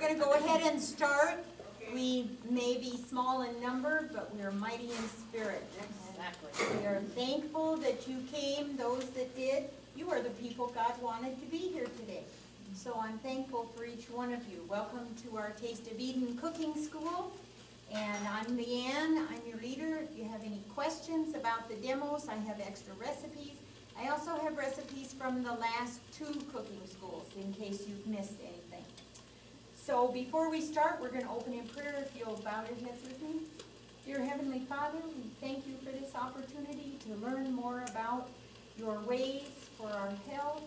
going to go ahead and start. We may be small in number, but we are mighty in spirit. Exactly. We are thankful that you came, those that did. You are the people God wanted to be here today. So I'm thankful for each one of you. Welcome to our Taste of Eden Cooking School. And I'm Leanne, I'm your leader. If you have any questions about the demos, I have extra recipes. I also have recipes from the last 2 cooking schools in case you've missed anything. So before we start, we're going to open in prayer. If you'll bow your heads with me. Dear Heavenly Father, we thank you for this opportunity to learn more about your ways for our health.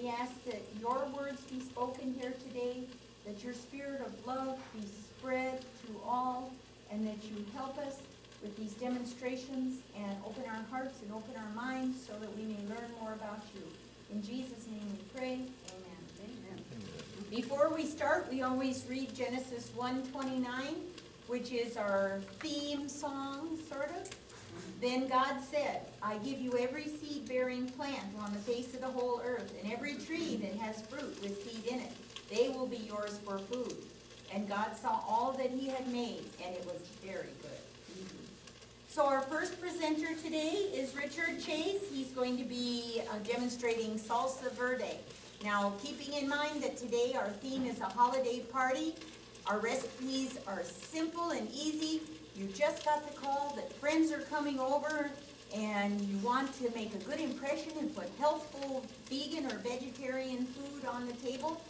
We ask that your words be spoken here today, that your spirit of love be spread to all, and that you help us with these demonstrations and open our hearts and open our minds so that we may learn more about you. In Jesus' name we pray. Amen. Amen. Before we start, we always read Genesis 1:29, which is our theme song, sort of. Then God said, I give you every seed-bearing plant on the face of the whole earth, and every tree that has fruit with seed in it. They will be yours for food. And God saw all that he had made, and it was very good. So our first presenter today is Richard Chase. He's going to be demonstrating salsa verde. Now, keeping in mind that today our theme is a holiday party, our recipes are simple and easy. You just got the call that friends are coming over and you want to make a good impression and put healthful vegan or vegetarian food on the table.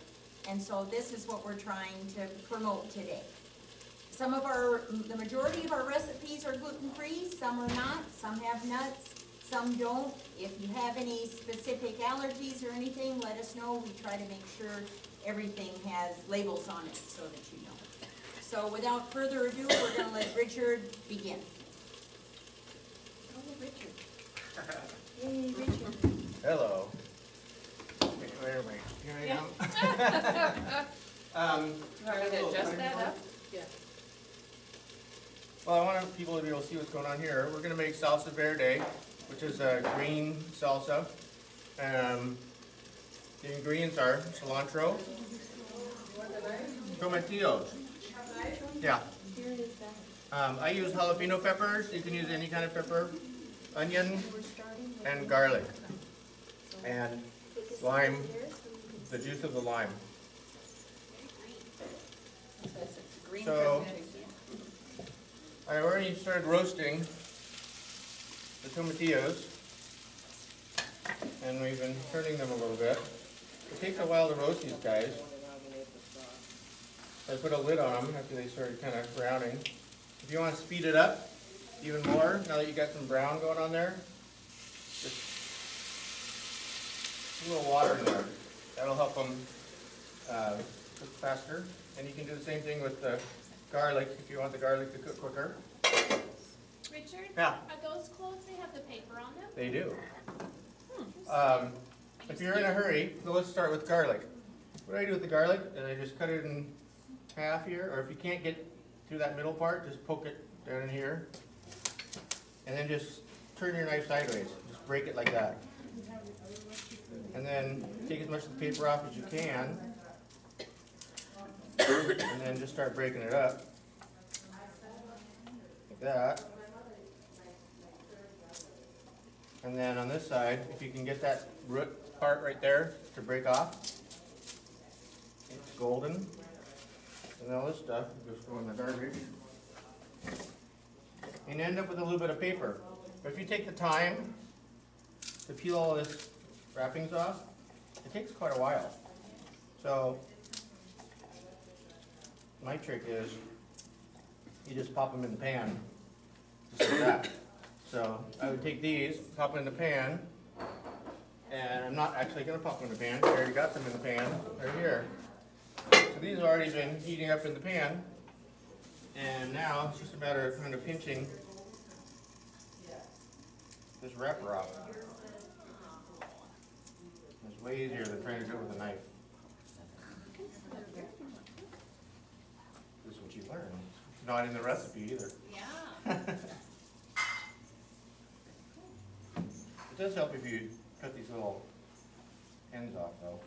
And so this is what we're trying to promote today. The majority of our recipes are gluten-free, some are not, some have nuts, some don't. If you have any specific allergies or anything, let us know. We try to make sure everything has labels on it so that you know. So without further ado, we're going to let Richard begin. Oh, Richard. Yay, Richard. Hello. Where am I? Here I am. Want me to adjust that up? Yeah. Well, I want people to be able to see what's going on here. We're going to make salsa verde, which is a green salsa. The ingredients are cilantro, tomatillos. Yeah. I use jalapeno peppers. You can use any kind of pepper, onion, and garlic, and lime, the juice of the lime. So I already started roasting the tomatillos, and we've been turning them a little bit. It takes a while to roast these guys. I put a lid on them after they started kind of browning. If you want to speed it up even more, now that you got some brown going on there, just a little water in there. That'll help them cook faster. And you can do the same thing with the garlic if you want the garlic to cook quicker. Richard? Yeah. Are those clothes, they have the paper on them? They do. If you're in a hurry, so let's start with garlic. What I do with the garlic is I just cut it in half here, or if you can't get through that middle part, just poke it down in here. And then just turn your knife sideways. Just break it like that. And then take as much of the paper off as you can. And then just start breaking it up. Like that. And then on this side, if you can get that root part right there to break off, it's golden. And all this stuff just go in the garbage. And you end up with a little bit of paper. But if you take the time to peel all this wrappings off, it takes quite a while. So my trick is you just pop them in the pan, just like that. So I would take these, pop them in the pan, and I'm not actually going to pop them in the pan. I already got them in the pan right here. So these have already been heating up in the pan, and now it's just a matter of kind of pinching this wrapper off. It's way easier than trying to do it with a knife. This is what you learn. It's not in the recipe either. Yeah. It does help if you cut these little ends off though.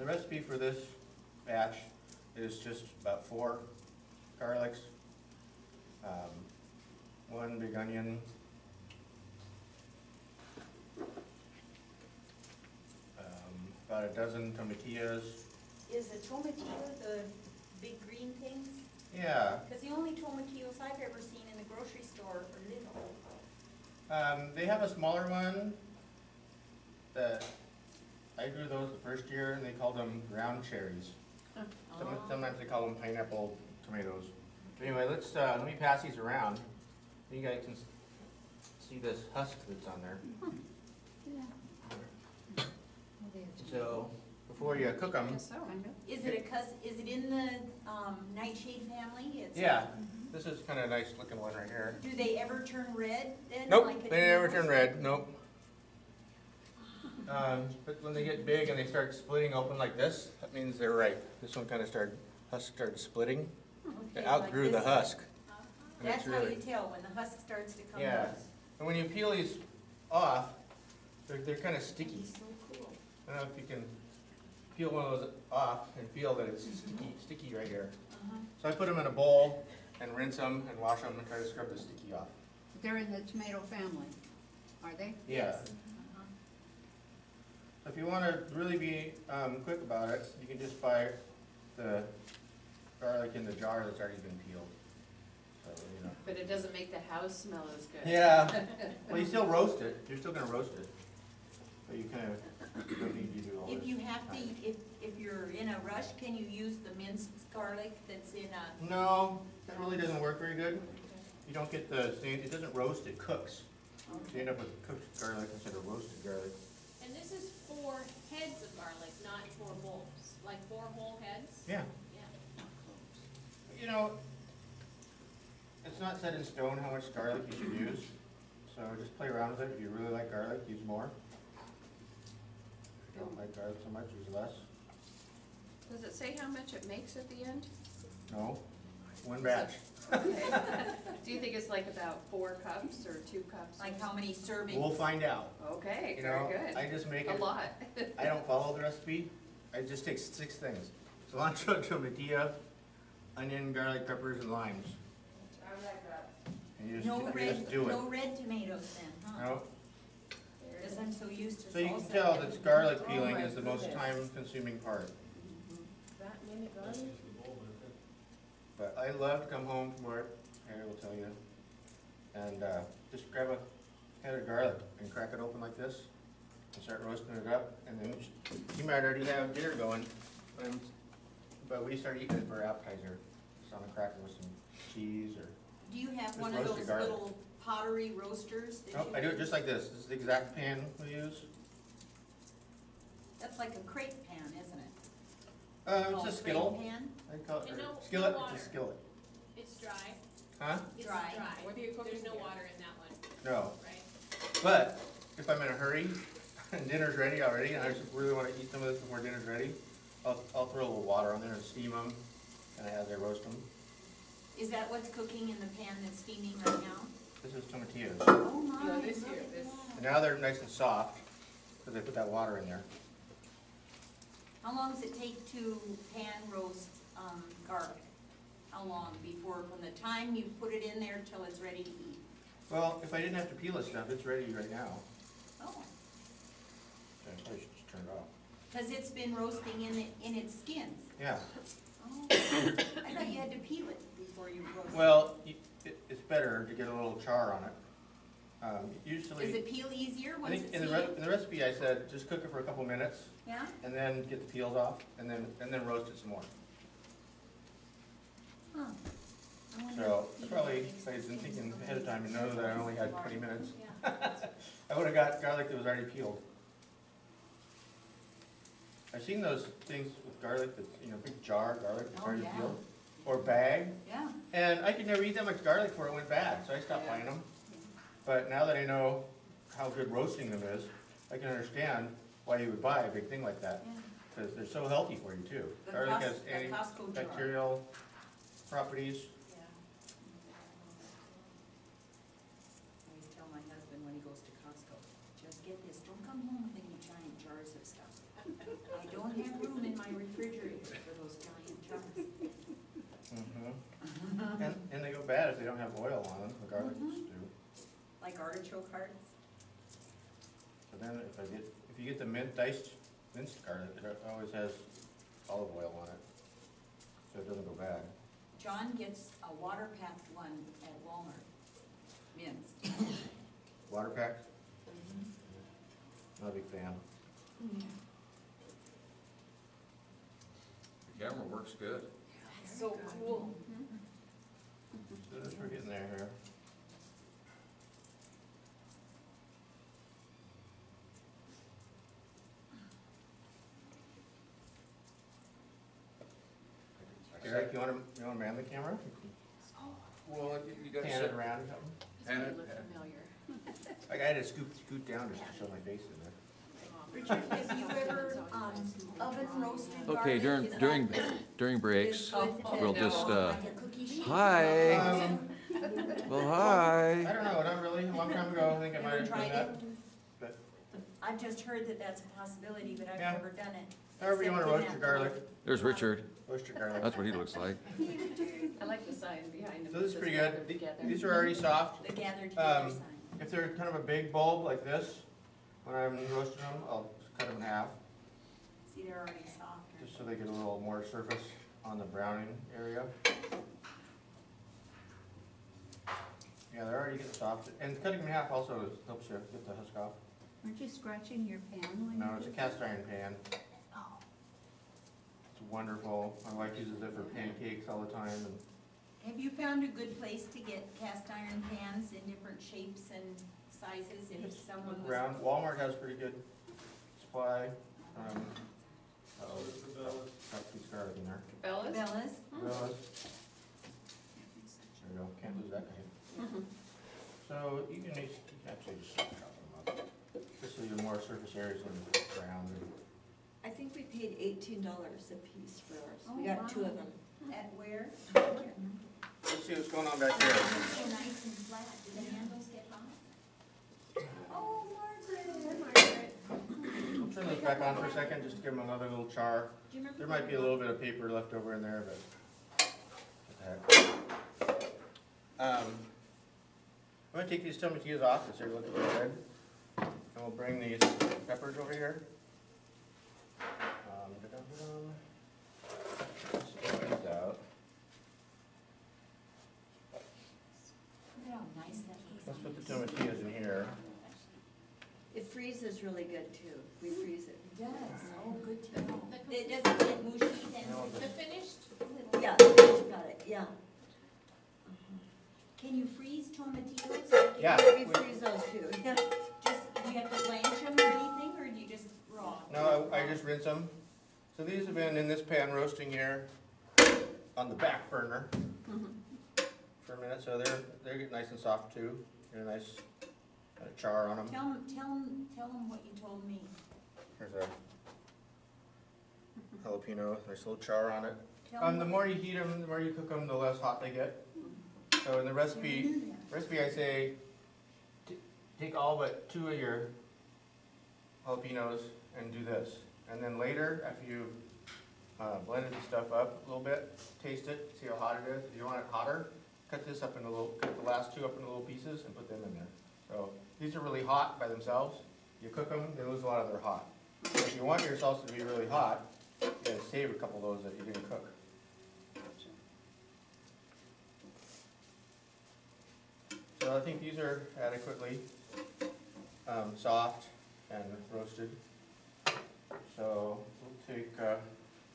recipe for this batch is just about 4 garlics, 1 big onion, about a dozen tomatillos. Is a tomatillo the big green things? Yeah, Because the only tomatillos I've ever seen in the grocery store are little. they have a smaller one that I grew those the first year, and they called them ground cherries. Sometimes they call them pineapple tomatoes. Anyway, let me pass these around. You guys can see this husk that's on there. So before you cook them, Guess so. Is it in the nightshade family? It's- yeah, this is kind of a nice looking one right here. Do they ever turn red then? Nope, like a they never tomato? turn red, nope. But when they get big and they start splitting open like this, that means they're ripe. This one kind of husk started splitting. It Okay, outgrew like the this. husk. And That's it's how really, you tell, when the husk starts to come Yeah. loose. and when you peel these off, they're kind of sticky. He's so cool. I don't know if you can peel one of those off and feel that it's sticky right here. Uh-huh. So I put them in a bowl and rinse them and wash them and try to scrub the sticky off. They're in the tomato family, are they? Yeah. Uh-huh. If you want to really be quick about it, you can just buy the garlic in the jar that's already been peeled. So, you know. But it doesn't make the house smell as good. Yeah. Well, you still roast it. You're still gonna roast it. But you kind of don't need to do all this. If you have to, if you're in a rush, can you use the minced garlic that's in a, No, that really doesn't work very good. You don't get the same, it doesn't roast, it cooks. So you end up with cooked garlic instead of roasted garlic. And this is 4 heads of garlic, not 4 bowls, like 4 whole heads? Yeah. Yeah. You know, it's not set in stone how much garlic you should use. So just play around with it. If you really like garlic, use more. If you don't like garlic so much, use less. Does it say how much it makes at the end? No, 1 batch. Okay. Do you think it's like about 4 cups or 2 cups? like how many servings? We'll find out. Okay, You know, very good. I just make A it, lot. I don't follow the recipe. I just take 6 things. Cilantro, tomatillo, onion, garlic, peppers, and limes. And you No just red, do it. no red tomatoes then, huh? No? Because I'm so used to salsa. So you can tell that garlic Oh peeling my is the most goodness. time-consuming part. That many garlic? But I love to come home from work, Harry will tell you, and just grab a head of garlic and crack it open like this, and start roasting it up, and then you might already have dinner going, but we start eating it for appetizer, just on a cracker with some cheese or. Do you have Just one of roasted those garlic. little pottery roasters that you? Nope, I do it just like this. This is the exact pan we use. That's like a crepe pan, isn't it? It's Oh, a crepe skittle. pan? I call it, And or no skillet, water. it's a skillet. It's dry. Huh? It's Dry. What are you cooking There's no here? water in that one, No. right? But if I'm in a hurry and dinner's ready already, and I just really want to eat some of this before dinner's ready, I'll throw a little water on there and steam them, and as I roast them. Is that what's cooking in the pan that's steaming right now? This is tomatillos. Oh my, Yeah, look this at here, that. this- And now they're nice and soft, because I put that water in there. How long does it take to pan roast garlic? How long before, from the time you put it in there till it's ready to eat? Well, if I didn't have to peel this stuff, it's ready right now. Oh, So I probably should just turn it off. because it's been roasting in its skins. Yeah, Oh, I thought you had to peel it before you roast it. well, it's better to get a little char on it. Does Usually, it peel easier I once think it's in sealed? the recipe I said, just cook it for a couple minutes, Yeah? and then get the peels off, and then roast it some more. Huh. I wonder So, if I probably, makes if I had the been skins thinking so ahead of time and know that I only had 20 minutes, Yeah. I would've got garlic that was already peeled. I've seen those things with garlic that's, big jar of garlic that's Oh, already yeah. peeled, or bag, Yeah. and I could never eat that much garlic before it went bad, so I stopped Yeah. buying them. But now that I know how good roasting them is, I can understand why you would buy a big thing like that, Yeah. because they're so healthy for you too. The Garlic Cos- has the Costco jar. antibacterial properties. Yeah. I always tell my husband when he goes to Costco, just get this, don't come home with any giant jars of stuff. I don't have room in my they don't have oil on them, the garlic do. Like artichoke hearts? But then if you get the minced garlic, it always has olive oil on it, so it doesn't go bad. John gets a water packed one at Walmart, minced. Water pack? Not a big fan. The camera works good. That's so cool. So as we're getting there here. Eric, you wanna man the camera? Well, you gotta Pan it sit. around or something? Pan You it. look familiar. Like I had to scoot down just to show my face in there. Richard, have you ever, oven roasted garlic? Okay, during breaks, Is good to we'll know. just, like a cookie sheet? hi, well, I hi. don't know, not really, a long time ago, I think I might Never have done tried that. it? But I've just heard that that's a possibility, but I've Yeah. never done it. however you wanna Except in roast your that garlic, There's Richard. roast your garlic. That's what he looks like. I like the sign behind them. So this is that pretty says good. "Gather together." These are already soft. The gathered together sign. If they're kind of a big bulb like this, when I'm roasting them, I'll just cut them in half, See, they're already soft. just so they get a little more surface on the browning area. Yeah, they're already getting soft, and cutting them in half also helps you get the husk off. Aren't you scratching your pan when No, you it's a do cast iron pan. Oh, It's wonderful. My wife uses it for pancakes all the time, and Have you found a good place to get cast iron pans in different shapes and sizes if someone look was? around. Walmart has pretty good supply. Uh-oh, got a piece of garlic in there. Cabela's? Cabela's? There you go, can't lose that guy. So you can actually just chop them up, just so you're more surface areas than brown. I think we paid $18 a piece for ours. Oh, We got wow. 2 of them. At where? Let's see what's going on back here. So nice and flat. Do the handles get hot? Oh, Margaret. Margaret. We'll turn this back on for a second, just to give them another little char. Do you remember? There might be a little bit of paper left over in there, but what the heck. I'm gonna take these tomatillos off, because they're looking good. And we'll bring these peppers over here. Let's get these out. Look at how nice that Let's looks. put the tomatillos in here. It freezes really good too. We freeze it. It does. Oh, good to know. The It doesn't get mushy then? No, The just- finished Yeah, finished product, yeah. Can you freeze tomatillos? Like you Yeah. do- We freeze those too, yeah. Just, do you have to blanch them or anything, or do you just raw? No, I just rinse them. So these have been in this pan roasting here on the back burner for a minute, so they're getting nice and soft too. Get a nice char on them. Tell them what you told me. Here's a jalapeno, nice little char on it. Tell 'em The what- more you heat them, the more you cook them, the less hot they get. So in the recipe I say, take all but 2 of your jalapenos and do this. And then later, after you've blended the stuff up a little bit, taste it, see how hot it is. If you want it hotter, cut the last 2 up into little pieces and put them in there. So these are really hot by themselves. You cook them, they lose a lot of their hot. So if you want your salsa to be really hot, you gotta save a couple of those that you didn't cook. So I think these are adequately soft and roasted. So we'll take, and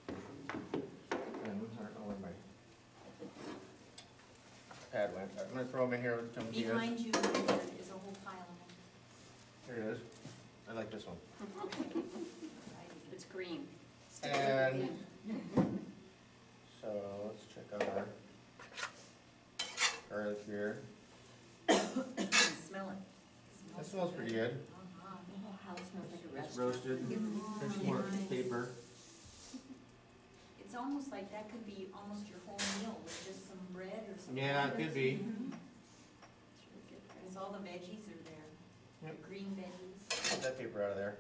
I don't know where my pad went. I'm gonna throw them in here with some tortillas. Behind you is a whole pile of them. Here it is. I like this one. It's green. And so let's check out our garlic here. Smell it. That smells pretty good. Uh-huh. The whole house smells like a It's restaurant. roasted. There's some more paper. It's almost like that could be almost your whole meal with just some bread or something. Yeah, it could be. Because all the veggies are there. Yep. The green veggies. Get that paper out of there.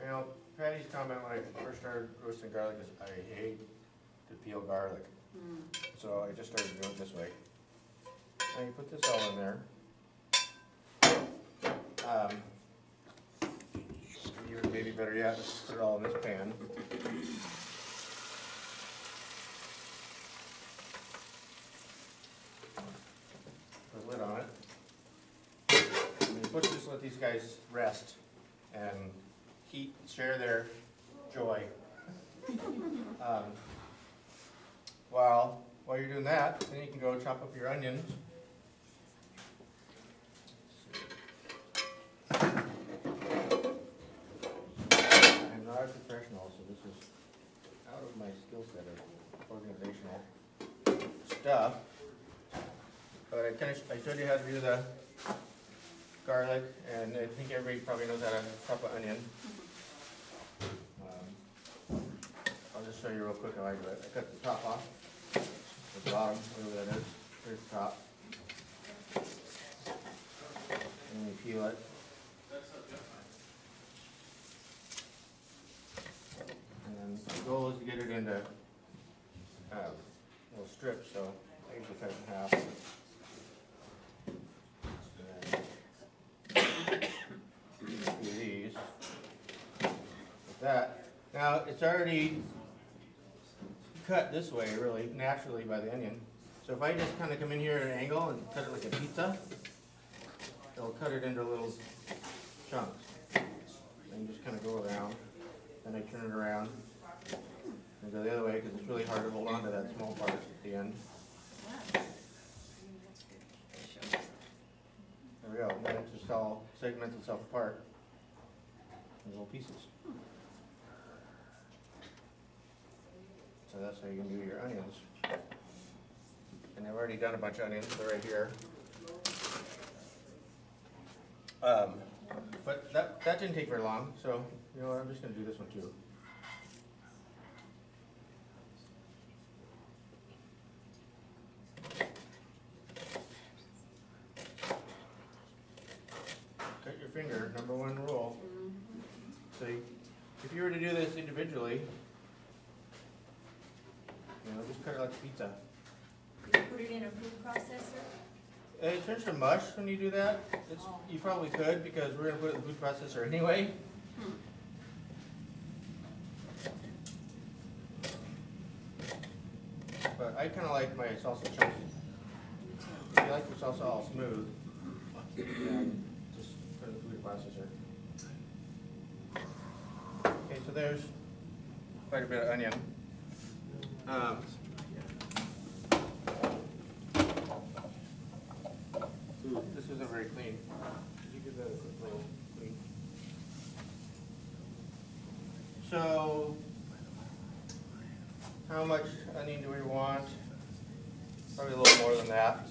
You know, Patty's comment when I first started roasting garlic is, I hate to peel garlic. So I just started doing it this way. Now you put this all in there. Even maybe better yet, let's put it all in this pan. Put a lid on it. And you just let these guys rest and share their joy. While you're doing that, then you can go chop up your onions. I'm not a professional, so this is out of my skill set of organizational stuff. But I showed you how to do the garlic, and I think everybody probably knows how to chop an onion. I'll just show you real quick how I do it. I cut the top off, the bottom, whatever that is. Here's the top. And you peel it. And then the goal is to get it into little strips, so I usually cut it in half. And then do these. Like that. Now, it's already cut this way, really, naturally by the onion. So if I just kind of come in here at an angle and cut it like a pizza, it'll cut it into little chunks. And you just kind of go around, then I turn it around and go the other way because it's really hard to hold on to that small part at the end. There we go. And then it just all segments itself apart in little pieces. So that's how you can do your onions. And I've already done a bunch of onions, they're right here. But that didn't take very long, so you know what, I'm just going to do this one too. Cut your finger, number one rule. So if you were to do this individually, just cut it like a pizza. You put it in a food processor? It turns to mush when you do that. You probably could because we're going to put it in the food processor anyway. But I kind of like my salsa chunky. If you like your salsa all smooth, then just put it in the food processor. Okay, so there's quite a bit of onion. Ooh, this isn't very clean. Could you give that a quick little clean? So, how much onion do we want? Probably a little more than that.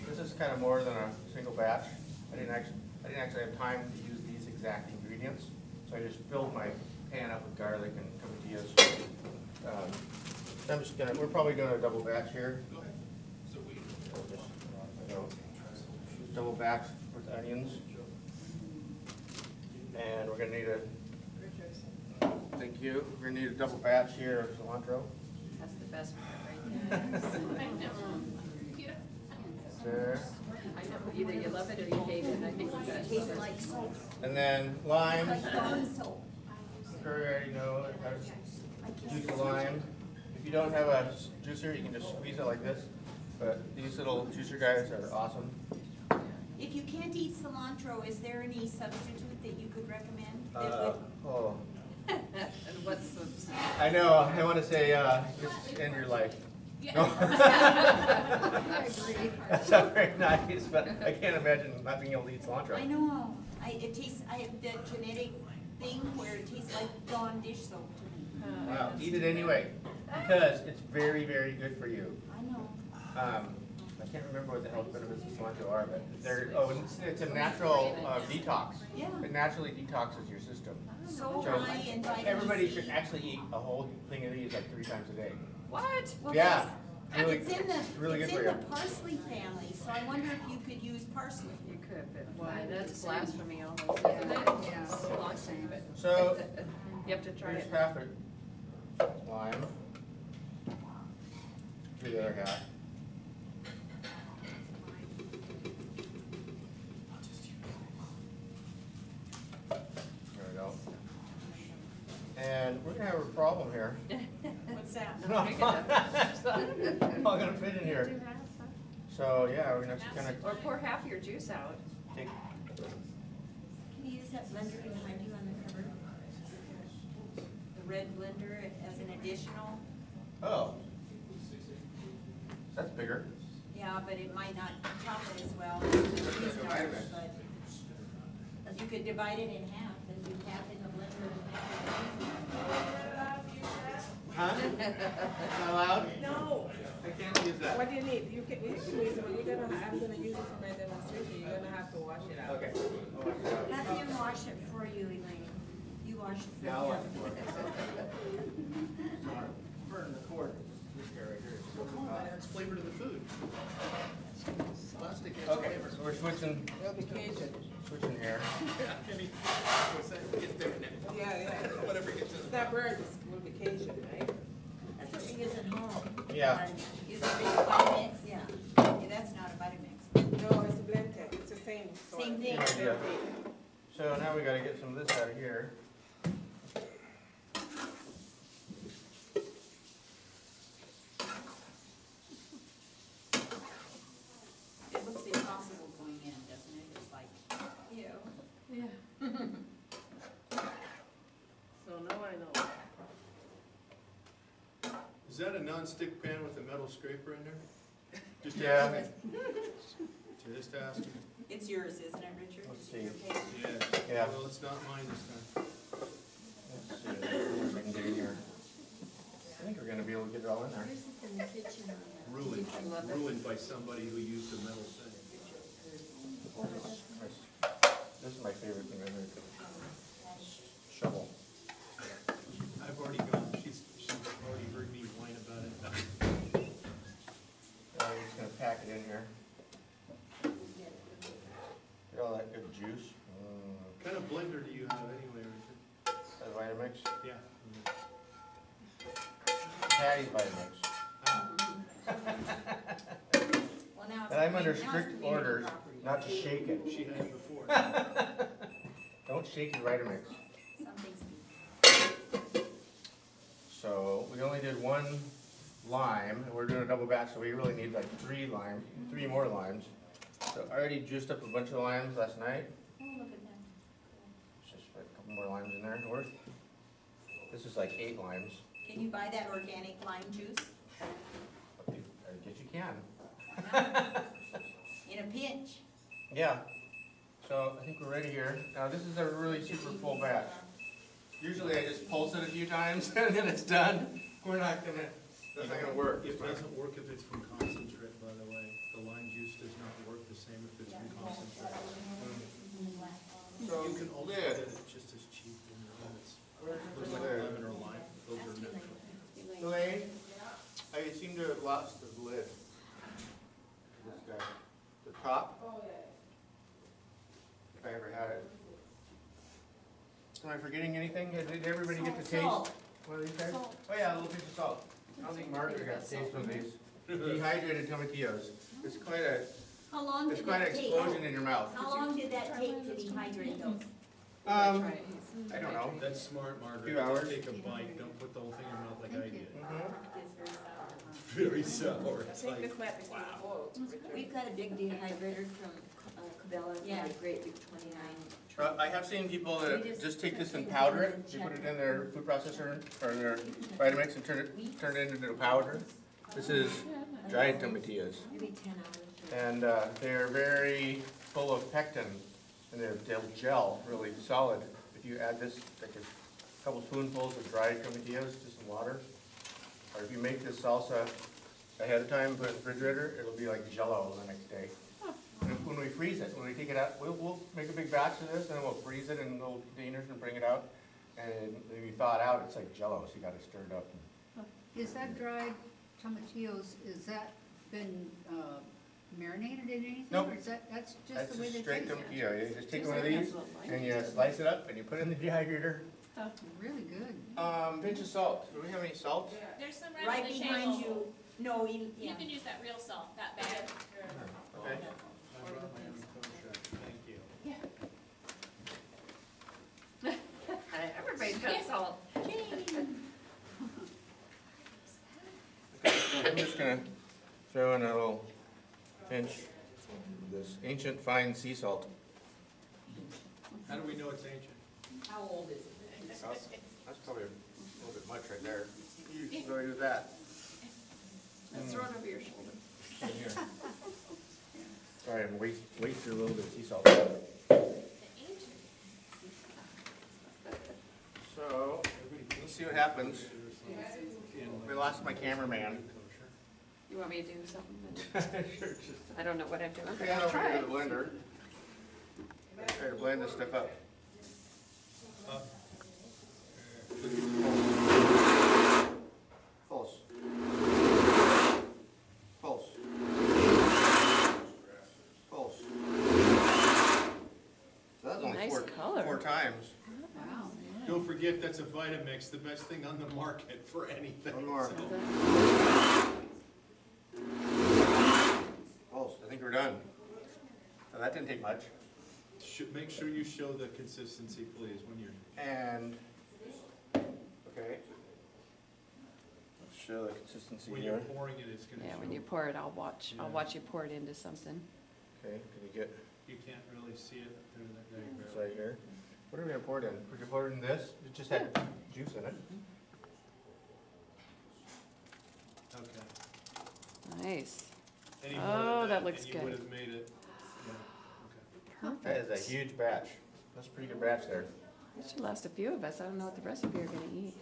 This is kind of more than a single batch. I didn't actually have time to use these exact ingredients, so I just filled my pan up with garlic and tomatillos. I'm just we're probably doing a double batch here. Just double batch with onions. And we're gonna need thank you. We're gonna need a double batch here of cilantro. That's the best part right there. There. I know, either you love it or you hate it, I think you guys love it. Like soap. And then lime. Like lawn soap. You already know how to juice a lime. If you don't have a juicer, you can just squeeze it like this. But these little juicer guys are awesome. If you can't eat cilantro, is there any substitute that you could recommend? That would, Oh, And what's the? I know. I want to say just end your life. No. That's not very nice, but I can't imagine not being able to eat cilantro. I know, it tastes, I have that genetic thing where it tastes like Dawn dish soap to me. Wow, eat it anyway, because it's very, very good for you. I know. I can't remember what the health benefits of cilantro are, but it's a natural detox. Yeah. It naturally detoxes your system. So So high in vitamin everybody C. should actually eat a whole thing of these like 3 times a day. What? Well, Yeah, that's- really, It's in the, really it's good in for the you. parsley family, so I wonder if you could use parsley. You could, but why, that's blasphemy almost, isn't it? Yeah. Cilantro, but So you have to try here's it. half a lime. Do the other half. And we're gonna have a problem here. What's that? It's not all gonna fit in here. Do half, huh? So, yeah, we're just gonna Or pour half your juice out. take, Can you use that blender behind you on the cover? The red blender as an additional, oh. That's bigger. yeah, but it might not chop it as well. It's a vitamin. But you could divide it in half, and you tap in the blender and Huh? Not allowed? No, I can't use that. what do you need? You can use it, but you're gonna, I'm gonna use it for my demonstration, you're gonna have to wash it out. Okay. Have him wash it for you, Elaine. You wash it for Yeah, I'll watch him. it for it. Burn the cord. This guy right here. Adds flavor to the food. Plastic adds Okay, flavor. so we're switching It'll be Cajun. here. Yeah, Kenny, what's that? Get there now. Yeah. Whatever gets in. That bird will be Cajun, right? That's what we use at home. Yeah. Is it Vitamix? Yeah. Yeah, that's not a Vitamix. No, it's a blend tech, it's the same sort. Same thing. Same idea. So now we gotta get some of this out of here. It looks impossible going in, doesn't it? It's like, ew. Yeah. So now I know. Is that a non-stick pan with a metal scraper in there? Just Yeah. asking. Just asking. It's yours, isn't it, Richard? Let's Is it your see. page? Yeah. Yeah. Well, it's not mine this time. Let's see if I can get in here. I think we're gonna be able to get it all in there. Yours is in the kitchen on the. Ruined by somebody who used a metal thing. This is my favorite thing right here. Shovel. I've already gone, she's already heard me whine about it. I'm just gonna pack it in here. Get all that good juice. What kind of blender do you have anyway, Richard? That Vitamix. Yeah. Patty's Vitamix. Well, now it's. And I'm under now it's strict community orders property. not to shake it. She had it before. Don't shake your Vitamix. Some things So we only did one lime, and we're doing a double batch, so we really need like three more limes. So I already juiced up a bunch of limes last night. Oh, look at that. Just put a couple more limes in there. This is like 8 limes. Can you buy that organic lime juice? I guess you can. In a pinch. Yeah. So I think we're ready here. Now this is a really super full batch. Usually I just pulse it a few times and then it's done. That's not gonna work. It doesn't work if it's from concentrate, by the way. The lime juice does not work the same if it's from concentrate. So You can also lid. get it just as cheap in the limits. Looks like lemon or lime, those are natural. Elaine, I seem to have lost the lid. This guy. The top. If I ever had it. Am I forgetting anything? Did everybody get to taste Salt. one of these guys? Oh yeah, a little pinch of salt. I don't think Margaret got to taste one of these. Dehydrated tomatillos. It's quite How long an did that take? explosion in your mouth. How long did that take to dehydrate those? I don't know. That's smart, Margaret. Few hours. Just take a bite, don't put the whole thing in your mouth like I did. Mhm. It's very sour, huh? Very sour, I it's think like, this might be too cold, Richard. We've got a big dehydrator from Cabela's, Yeah. a great big 29. I have seen people that just take this and powder it. They put it in their food processor or their Vitamix and turn it into a powder. This is dried tomatillos. Maybe 10 hours. And they're very full of pectin, and they'll gel really solid. If you add this, like a couple spoonfuls of dried tomatillos to some water, or if you make this salsa ahead of time, put it in the refrigerator, it'll be like Jell-O the next day. And when we freeze it, when we take it out, we'll make a big batch of this, and then we'll freeze it in little containers and bring it out. And when you thaw it out, it's like Jell-O, so you gotta stir it up. Is that dried tomatillos, is that been marinated in anything? Nope. Or is that's just That's the way just they straight taste? tomatillo. You just take one of these, and you slice it up, and you put it in the dehydrator. Really good. Pinch of salt. Do we have any salt? There's some Right right on the behind table. you. No, You yeah. can use that real salt, that bag. Okay. I brought my own kosher, thank you. Everybody's got salt. Jenny, I'm just gonna throw in a little pinch of this ancient fine sea salt. How do we know it's ancient? How old is it? That's probably a little bit much right there. You can go do that. Let's throw it over your shoulder. Right here. Sorry, I'm wasting a little bit of sea salt. The ancient. So, let's see what happens. We lost my cameraman. You want me to do something? Sure, just I don't know what I'm doing. put it over here to the blender. Try to blend this stuff up. Pulse. Pulse. Pulse. So that's only Nice color. 4 times. Wow. Don't forget, that's a Vitamix, the best thing on the market for anything. One more. So, Pulse. I think we're done. Oh, that didn't take much. Make sure you show the consistency, please, when you're. And, okay. Let's show the consistency When here. you're pouring it, it's gonna show. Yeah, when you pour it, I'll watch you pour it into something. Okay, can you get You can't really see it through that, there you this go. right here? What are we gonna pour it in? We're gonna pour it in this? It just had juice in it. Okay. Nice. Any more Oh, of that looks and you good. would have made it, yeah, okay. That is a huge batch. That's a pretty good batch there. It should last a few of us. I don't know what the rest of you are gonna eat.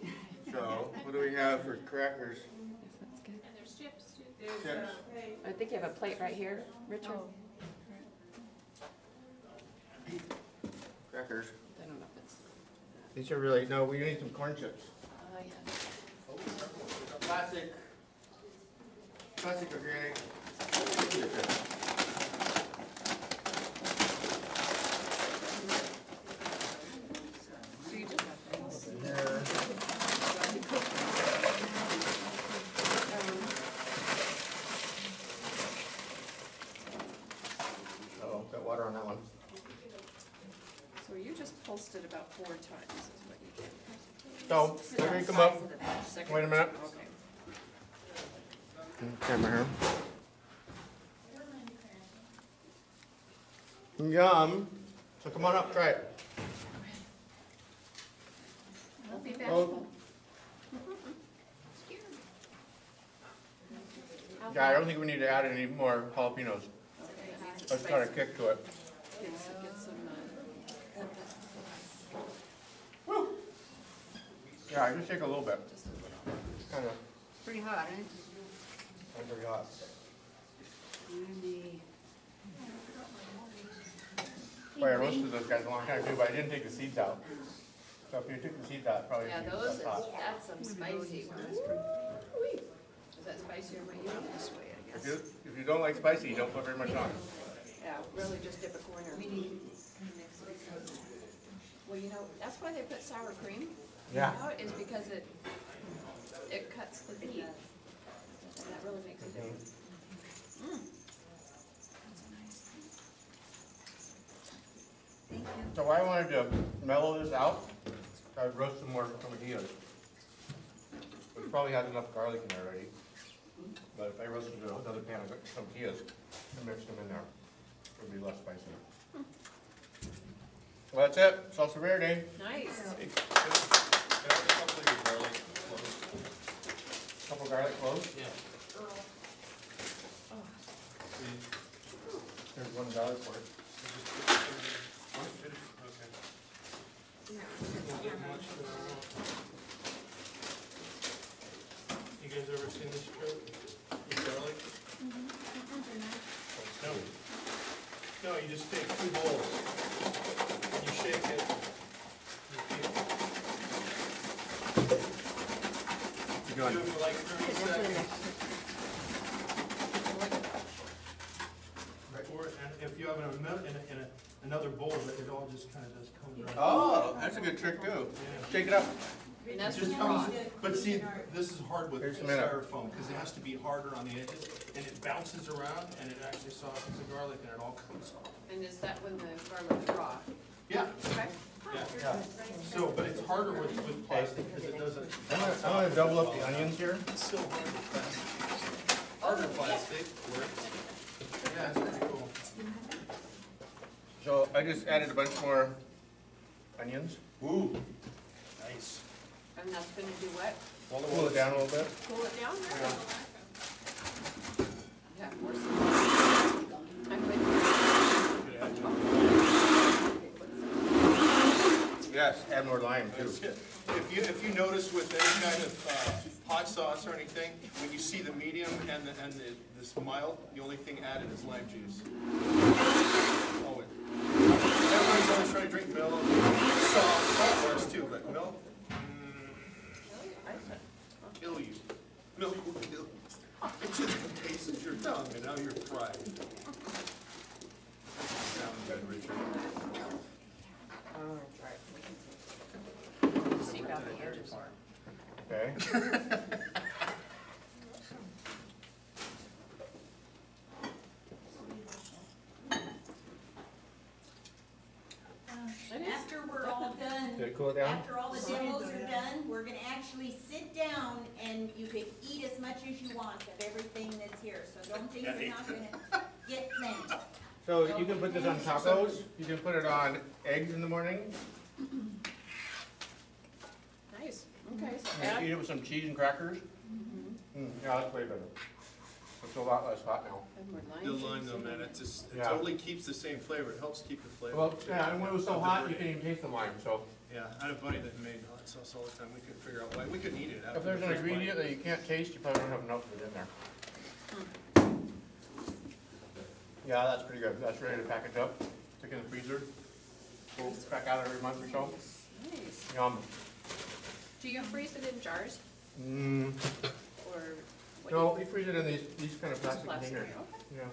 So, what do we have for crackers? Yes, that's good. And there's chips too. Chips? I think you have a plate right here, Richard. Crackers. I don't know if it's, These are really, no, we need some corn chips. yeah. Classic organic. So you just have things. Here. Oh, got water on that one. So you just pulsed it about 4 times is what you did. So, they're gonna come up. Second. Wait a minute. Okay. Camera here. Yum. So come on up, try it. Don't be Oh. bashful. Yeah, I don't think we need to add any more jalapenos. Okay, Let's try to kick to it. Get some, Yeah, just take a little bit. just a little. Kind of, Pretty hot, eh? very hot. And the, Boy, I roasted those guys a long time too, but I didn't take the seeds out. So if you took the seeds out, probably. Yeah, it'd be those, less hot. that's some spicy ones. Woo-wee. Is that spicier than what you want this way, I guess? If you don't like spicy, don't put very much on. Yeah, really just dip a corner. Well, you know, that's why they put sour cream. Yeah. Out is because it cuts the meat. And that really makes a difference. So I wanted to mellow this out, so I'd roast some more tomatillos. It probably has enough garlic in there already. But if I roasted another pan of tomatillos and mixed them in there, it would be less spicy. Well, that's it, salsa verde. Nice. Can I have a couple of your garlic cloves? Couple garlic cloves. Yeah. Please. There's one garlic for it. Okay. Won't get much, you guys ever seen this trick with garlic? No. No, you just take 2 bowls, and you shake it. You You do it for like 30 seconds. Or, and if you have another bowl, that it all just kind of just comes right. Oh, that's a good trick too. Yeah. Shake it up. And It that's just just comes, but see, this is hard with Here's some in it. styrofoam, because it has to be harder on the edges, and it bounces around, and it actually softens the garlic, and it all comes off. And is that when the garlic's raw? Yeah, Okay. Yeah. So, but it's harder with plastic because it doesn't. I'm gonna double up the onions here. It's still hard with plastic. Harder plastic works. Yeah, it's pretty cool. So I just added a bunch more onions. Ooh, nice. And that's gonna do what? Cool it down a little bit. Cool it down? Yeah. Yeah, more some. I'm with Yes, add more lime too. If you notice with any kind of hot sauce or anything, when you see the medium and this mild, the only thing added is lime juice. Oh, everybody's always trying to drink milk, salt works too, but milk, kill you. Milk will kill you. It just tastes your tongue and now you're fried. Sounds good, Richard. seek out the edges. Okay. After we're all done, Did it cool it down? after all the demos are done, we're gonna actually sit down and you can eat as much as you want of everything that's here. So don't think you're not gonna get plenty. So you can put this on tacos, you can put it on eggs in the morning, Nice, okay, so and add, eat it with some cheese and crackers. Yeah, that's way better. It's a lot less hot now. add more The lime lime juice though, in man, there. it Yeah. totally keeps the same flavor. It helps keep the flavor. Well, yeah, and when it was so hot, you couldn't even taste the lime, so. Yeah, I had a buddy that made hot sauce all the time. We couldn't figure out why. We couldn't eat it. If there's an ingredient that you can't taste, you probably don't have enough of it in there. Yeah, that's pretty good. That's ready to package up, stick in the freezer. We'll back out every month or so. Nice. Yum. Do you freeze it in jars Mm, or? what no, do we freeze it in these kind of you- plastic plastic? containers. Okay. Yeah.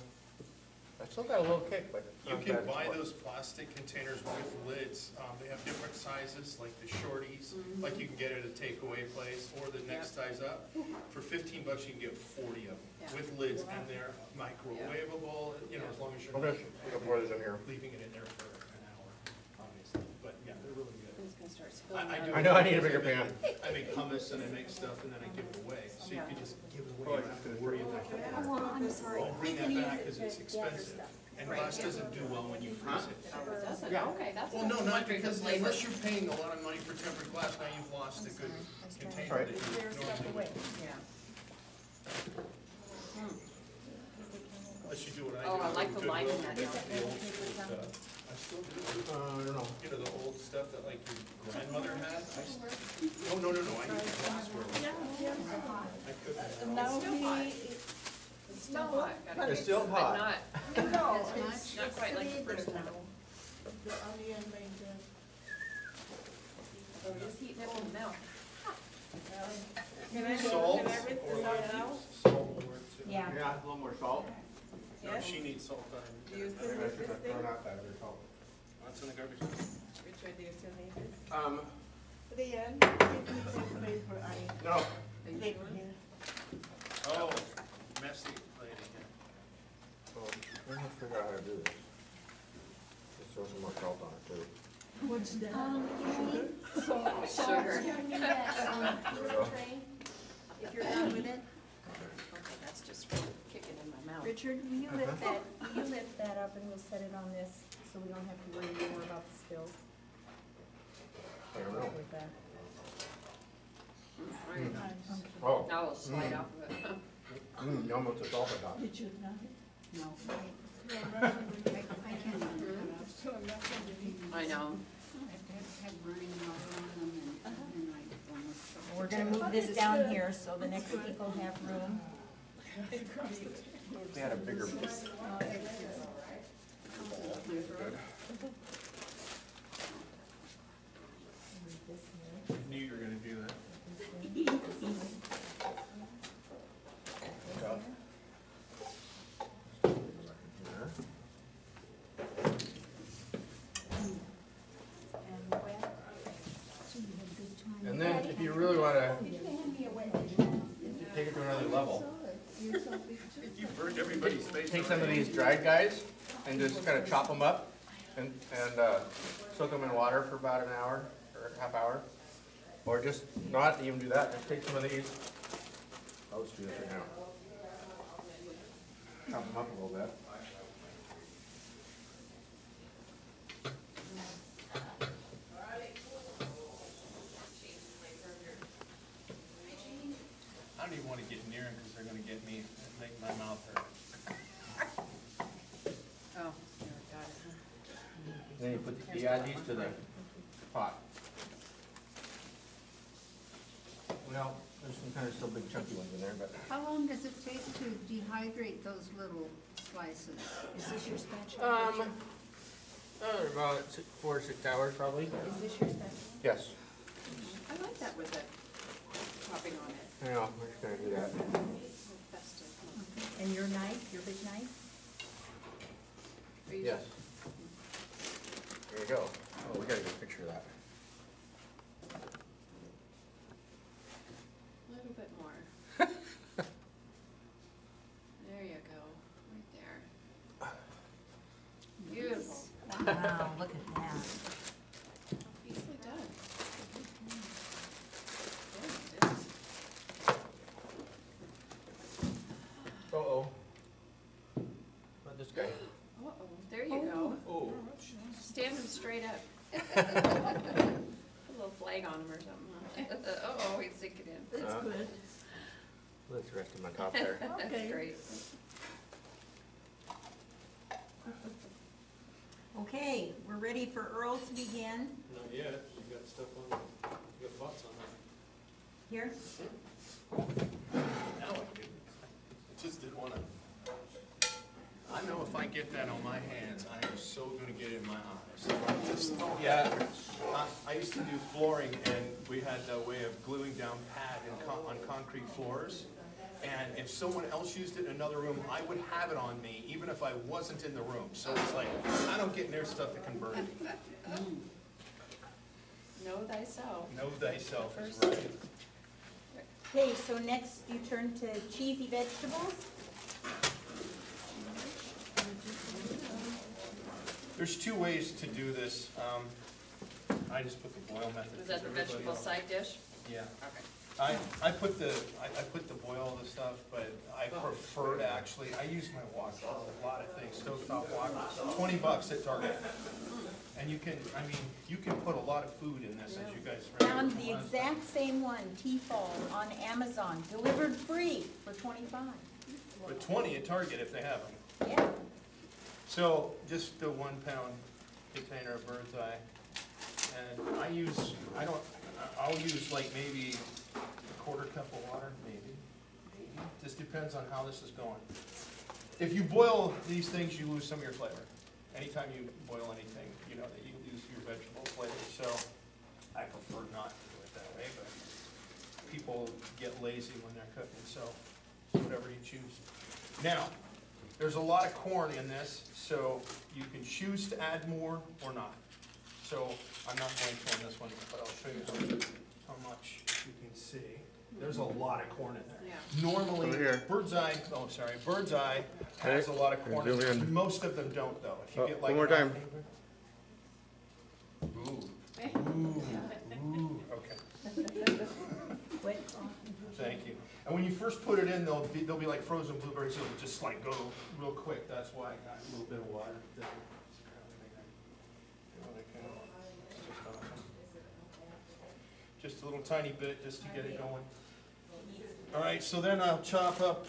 I still got a little kick, but. You not can bad buy before. those plastic containers with lids. They have different sizes, like the shorties, like you can get at a takeaway place, or the next size up. For $15, you can get 40 of them Yeah. with lids, and they're microwavable, you know, as long as you're I'll not just put more of this in here. leaving it in there for an hour, obviously. But yeah, they're really good. It's gonna start spilling I out. do. I know, I need a bigger pan. I make hummus and I make stuff and then I give it away. So you can just give it away, you don't have to worry about it. Oh, I'm sorry. I'll bring that back because it's expensive. And glass doesn't do well when you freeze it. Oh, it doesn't? Yeah. Okay, that's. Well, no, what I'm not wondering, because, flavor. unless you're paying a lot of money for tempered glass, now you've lost a good container Right. that you normally would. Yeah. Unless you do what I do. Oh, I like the Goodwill, lime in that you now. get the old school stuff. I still do. I don't know. You know, the old stuff that like your grandmother had? Oh, no, I need the glassware. I could. It's still hot. It's still hot. Gotta It's be- still but hot. not, not quite like the first one. So just heating it in the mouth. Salt or salt would work too. Yeah. Yeah, a little more salt. No, she needs salt on I think I should have thrown out that other salt. That's in the garbage. Richard, do you still need it? Leanne, paper, No, paper here. Oh, messy lady. well, we have to figure out how to do this. Just throw some more salt on it too. What's that? Sugar. There we go. If you're done with it. Okay, that's just kicking in my mouth. Richard, will you lift that up and we'll set it on this, so we don't have to worry anymore about the spills I don't know. with that? Oh, Now it'll slide off of it. yum with the salt I got. Did you not? No. I can't even cut up. I know. I have running water on them and I almost. We're gonna move this down here so the next people have room. They had a bigger. Knew you were gonna do that. And then if you really wanna take it to another level, You burned everybody's face. take some of these dried guys and just kinda chop them up and soak them in water for about an hour or a half hour. Or just not even do that, just take some of these. I'll just do this right now. Chop them up a little bit. I don't even want to get near them because they're going to get me, make my mouth hurt. Oh, there, got it, huh? Then you add these to the pot. Well, there's some kind of still big chunky ones in there, but How long does it take to dehydrate those little slices? Is this your spatula? about 4 to 6 hours probably. Is this your spatula? Yes. I like that with it, topping on it. I know, we're just gonna do that. Festive. And your knife, your big knife? Are you- Yes. There you go. Oh, we gotta get a picture of that. A little bit more. There you go, right there. Beautiful. Wow, look at that. Easily done. There it is. Uh-oh. Not this guy. Uh-oh, there you go. Oh. Stand him straight up. Put a little flag on him or something, huh? Uh-oh, he's sinking in. That's good. Let's rest him on top there. That's Okay. great. Okay, we're ready for Earl to begin. Not yet, you got stuff on, you got butts on Here, there. Now I do. I just didn't want to. I know if I get that on my hands, I am so gonna get it in my eyes. Yeah, I used to do flooring, and we had a way of gluing down pad on concrete floors. And if someone else used it in another room, I would have it on me, even if I wasn't in the room. So it's like, I don't get near stuff that can burn me. Know thyself. Know thyself is right. okay, so next you turn to cheesy vegetables. There's two ways to do this. I just put the boil method. Was that the Everybody vegetable else- side dish? Yeah. Okay. I put the boil the stuff, but I prefer to actually, I use my wok for a lot of things, stovetop wok, $20 at Target. And you can, I mean, you can put a lot of food in this, as you guys. Found the exact same one, Tefal, on Amazon, delivered free for $25. But 20 at Target if they have them. Yeah, So just the 1 pound container of bird's eye. And I'll use like maybe a quarter cup of water, maybe. Just depends on how this is going. If you boil these things, you lose some of your flavor. Anytime you boil anything, you know that you lose your vegetable flavor. So I prefer not to do it that way, but people get lazy when they're cooking, so whatever you choose. Now, there's a lot of corn in this, so you can choose to add more or not. So I'm not going to on this one, but I'll show you how much you can see. There's a lot of corn in there. Yeah. Normally, Over here. bird's eye has a lot of corn. Zoom in. Most of them don't, though. If you Oh, get like one more time. Ooh, okay. Wait, Thank you. And when you first put it in, they'll be like frozen blueberries, it'll just like go real quick. That's why I got a little bit of water. Just a little tiny bit, just to get it going. All right, so then I'll chop up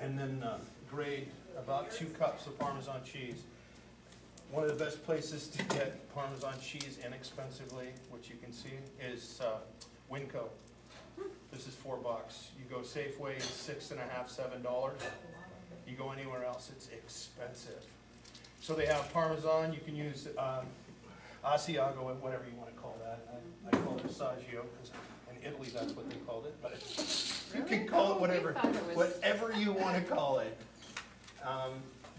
and then grate about 2 cups of Parmesan cheese. One of the best places to get Parmesan cheese inexpensively, which you can see, is Winco. This is $4. You go Safeway, it's $6.50, $7. You go anywhere else, it's expensive. So they have Parmesan, you can use Asiago, whatever you want to call that. I call it Assaggio, because in Italy that's what they called it, but you can call it whatever, I thought it was- whatever you want to call it.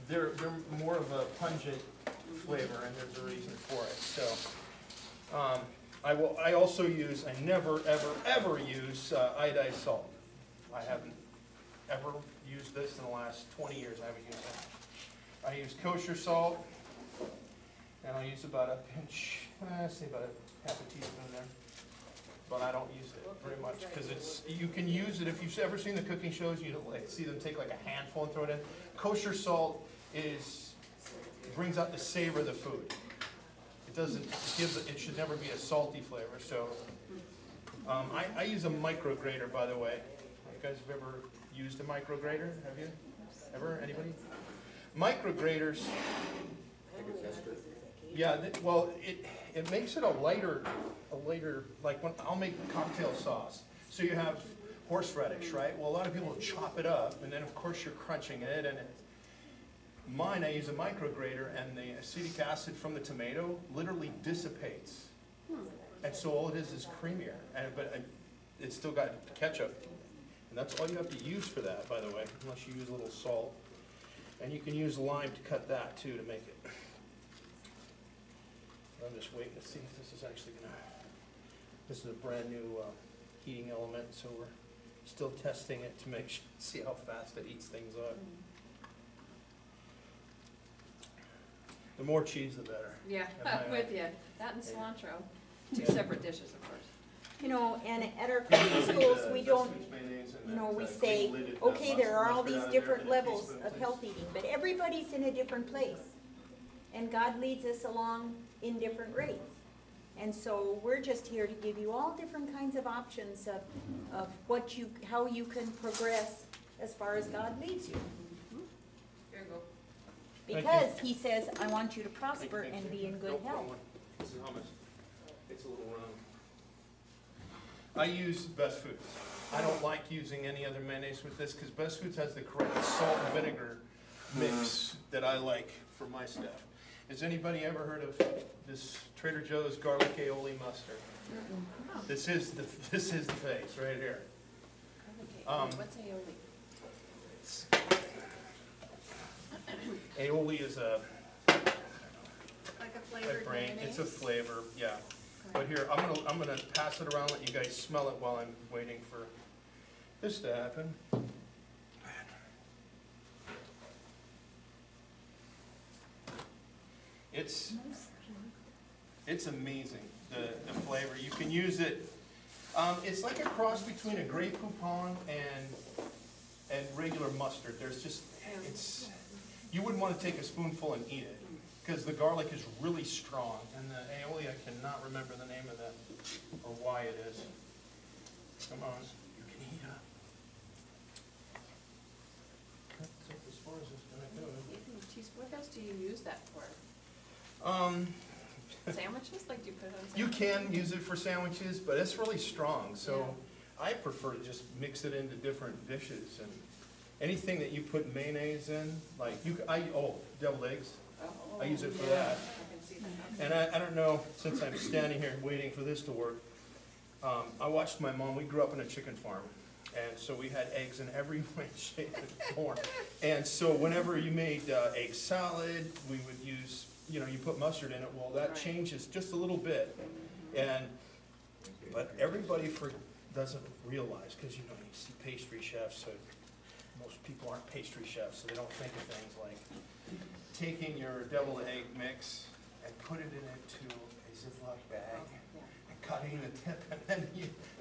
They're more of a pungent flavor, and there's a reason for it. So I also use, I never, ever use iodized salt. I haven't ever used this in the last 20 years. I haven't used it. I use kosher salt, And I'll use about a pinch, say about a half a teaspoon there. But I don't use it very much, because it's, you can use it, if you've ever seen the cooking shows, you like see them take like a handful and throw it in. Kosher salt brings out the savor of the food. It doesn't it should never be a salty flavor, so. I use a micrograter, by the way. You guys have ever used a micrograter? Have you? Ever? Anybody? Micrograters. Yeah, well, it makes it a lighter, like when I'll make cocktail sauce. So you have horseradish, right? Well, a lot of people chop it up, and then of course you're crunching it, and mine, I use a micrograter, and the acetic acid from the tomato literally dissipates. And so all it is creamier, but it's still got ketchup. And that's all you have to use for that, by the way, unless you use a little salt. And you can use lime to cut that too, to make it. I'm just waiting to see if this is actually gonna, this is a brand new heating element, so we're still testing it to see how fast it eats things up. The more cheese, the better. Yeah, Am I I'm with you. That and cilantro, two separate dishes, of course. You know, and at our cooking schools, we don't, you know, we say, okay, there are all these different levels of health eating, but everybody's in a different place. And God leads us along in different rates. And so we're just here to give you all different kinds of options of how you can progress as far as God leads you. Here you go. Because He says, I want you to prosper and be in good health. This is hummus. It's a little round. I use Best Foods. I don't like using any other mayonnaise with this because Best Foods has the correct salt and vinegar mix that I like for my stuff. Has anybody ever heard of this Trader Joe's garlic aioli mustard? This is the face right here. What's aioli? Aioli is a Like a flavored mayonnaise? It's a flavor, yeah. But here, I'm gonna pass it around, let you guys smell it while I'm waiting for this to happen. It's amazing, the flavor. You can use it, it's like a cross between a Grey Poupon and regular mustard. There's just, you wouldn't want to take a spoonful and eat it, because the garlic is really strong, and the aioli, I cannot remember the name of that, or why it is. Come on, you can eat it. That's as far as it's gonna go. Geez, what else do you use that for? Sandwiches? Like, do you put it on sandwiches? You can use it for sandwiches, but it's really strong, so I prefer to just mix it into different dishes, and anything that you put mayonnaise in, like deviled eggs. I use it for that. I can see that. And I don't know, since I'm standing here waiting for this to work, I watched my mom, we grew up in a chicken farm, and so we had eggs in every way, shape, and form. And so whenever you made egg salad, we would use, you put mustard in it, well, that changes just a little bit. But everybody doesn't realize, because you see pastry chefs, so most people aren't pastry chefs, so they don't think of things like taking your deviled egg mix and put it into a Ziploc bag and cutting the tip and then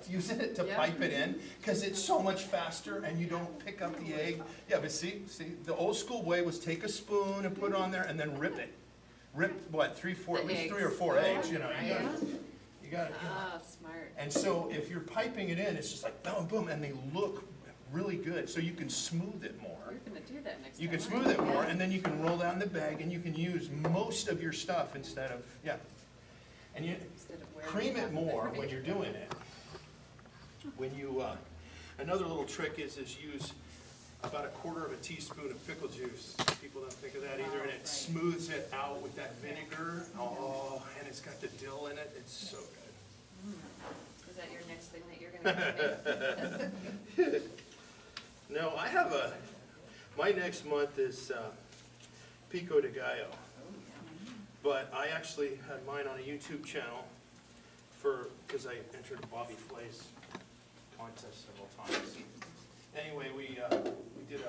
using it to pipe it in, because it's so much faster and you don't pick up the egg. Yeah, but see, the old school way was take a spoon and put it on there and then rip it. Rip, what, at least 3 or 4 eggs, you got it. Ah, smart. And so if you're piping it in, it's just like boom, boom, and they look really good, so you can smooth it more. You're gonna do that next time. You can smooth it more, and then you can roll down the bag, and you can use most of your stuff instead of, and you cream it more when you're doing it. When you, another little trick is use about a quarter of a teaspoon of pickle juice. People don't think of that either, and it smooths it out with that vinegar. Oh, and it's got the dill in it. It's so good. Is that your next thing that you're gonna make? No, I have my next month is Pico de Gallo. But I actually had mine on a YouTube channel because I entered a Bobby Flay's contest several times. Anyway, we did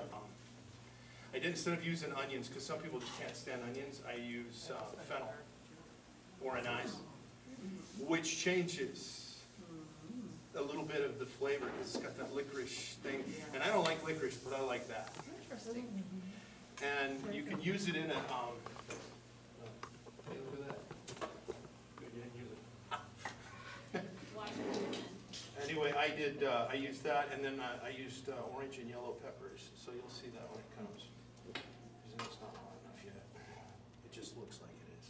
I did, instead of using onions, because some people just can't stand onions, I use fennel. or anise, which changes a little bit of the flavor. It's got that licorice thing, and I don't like licorice, but I like that. Interesting. And you can use it in a, hey, look at that. Good, you didn't use it. Watch it. Anyway, I used that, and then I used orange and yellow peppers, so you'll see that when it comes. It's not hot enough yet. It just looks like it is.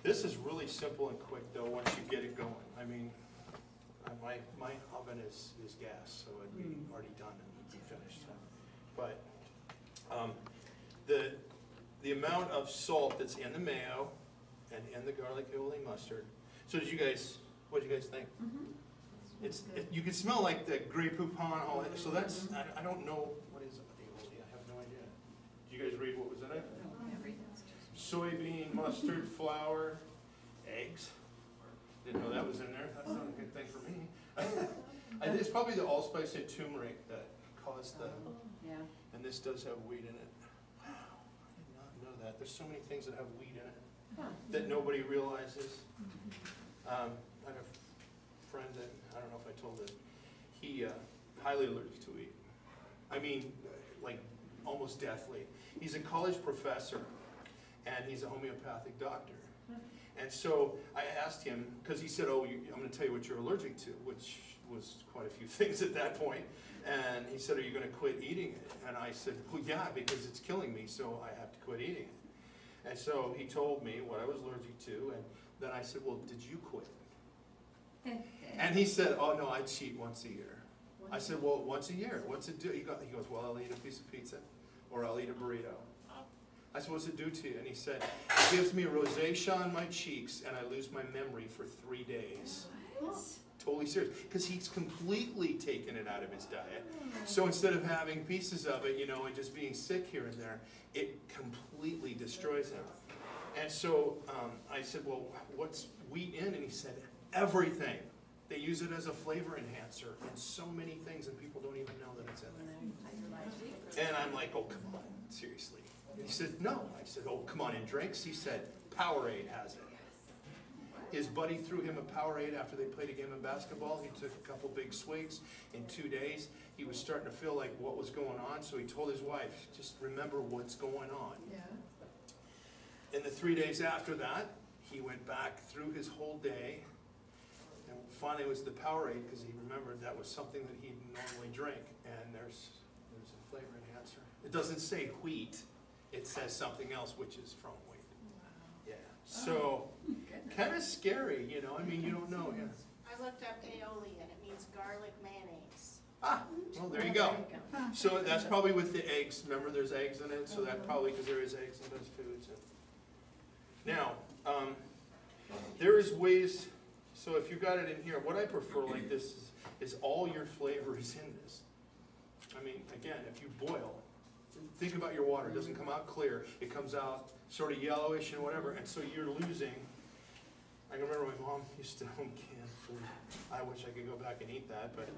This is really simple and quick, though, once you get it going. I mean, my oven is gas, so it'd be already done and finished. But the amount of salt that's in the mayo and in the garlic aioli mustard. So what did you guys think? You can smell like the Grey Poupon, all that. So that's, I don't know, what is aioli? I have no idea. Did you guys read what was in it? Everything's just. Soybean, mustard, flour, eggs. Didn't know that was in there. That's not a good thing for me. It's probably the allspice and turmeric that caused the, Yeah. and this does have wheat in it. Wow, I did not know that. There's so many things that have wheat in it that nobody realizes. I had a friend that, I don't know if I told it, he highly allergic to wheat. I mean, like almost deathly. He's a college professor and he's a homeopathic doctor. And so I asked him, because he said, oh, I'm going to tell you what you're allergic to, which was quite a few things at that point. And he said, are you going to quit eating it? And I said, well, yeah, because it's killing me, so I have to quit eating it. And so he told me what I was allergic to, and then I said, well, did you quit? And he said, oh, no, I cheat once a year. I said, well, once a year, what's it do? He goes, well, I'll eat a piece of pizza, or I'll eat a burrito. I said, what's it do to you? And he said, it gives me rosacea on my cheeks, and I lose my memory for 3 days. Totally serious. Because he's completely taken it out of his diet. So instead of having pieces of it, and just being sick here and there, it completely destroys him. And so I said, well, what's wheat in? And he said, everything. They use it as a flavor enhancer in so many things, and people don't even know that it's in there. And I'm like, oh, come on, seriously. And he said, no. I said, oh, come on, in drinks? He said, Powerade has it. His buddy threw him a Powerade after they played a game of basketball. He took a couple big swigs. In 2 days, he was starting to feel like what was going on, so he told his wife, just remember what's going on. In the 3 days after that, he went back through his whole day, and finally it was the Powerade, because he remembered that was something that he'd normally drink, and there's a flavor enhancer. It doesn't say wheat. It says something else, which is from wheat. Yeah. So, kind of scary, I mean, you don't know. Yeah. I looked up aioli and it means garlic mayonnaise. Ah, well, there you go. So that's probably with the eggs. Remember, there's eggs in it, so that probably, because there is eggs in those foods. Now, there is ways, so if you got it in here, what I prefer like this is all your flavor is in this. I mean, again, if you boil, think about your water. It doesn't come out clear. It comes out sort of yellowish and whatever, and so you're losing. I can remember my mom used to home can food. I wish I could go back and eat that, but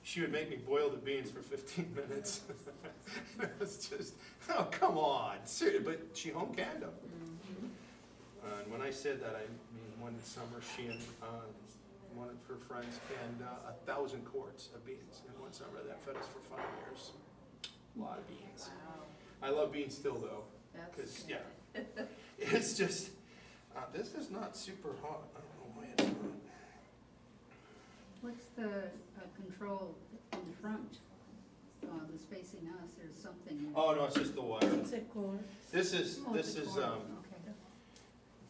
she would make me boil the beans for 15 minutes. It was just, oh, come on. Seriously, but she home canned them. And when I said that, I mean, one summer she and one of her friends canned 1,000 quarts of beans in one summer. That fed us for 5 years. A lot of beans. I love beans still, though, because, yeah, it's just, this is not super hot. I don't know why it's not. What's the control in the front, that's facing us, there's something? Oh, no, it's just the wire. It's a cord. This is, Oh, it's a cord.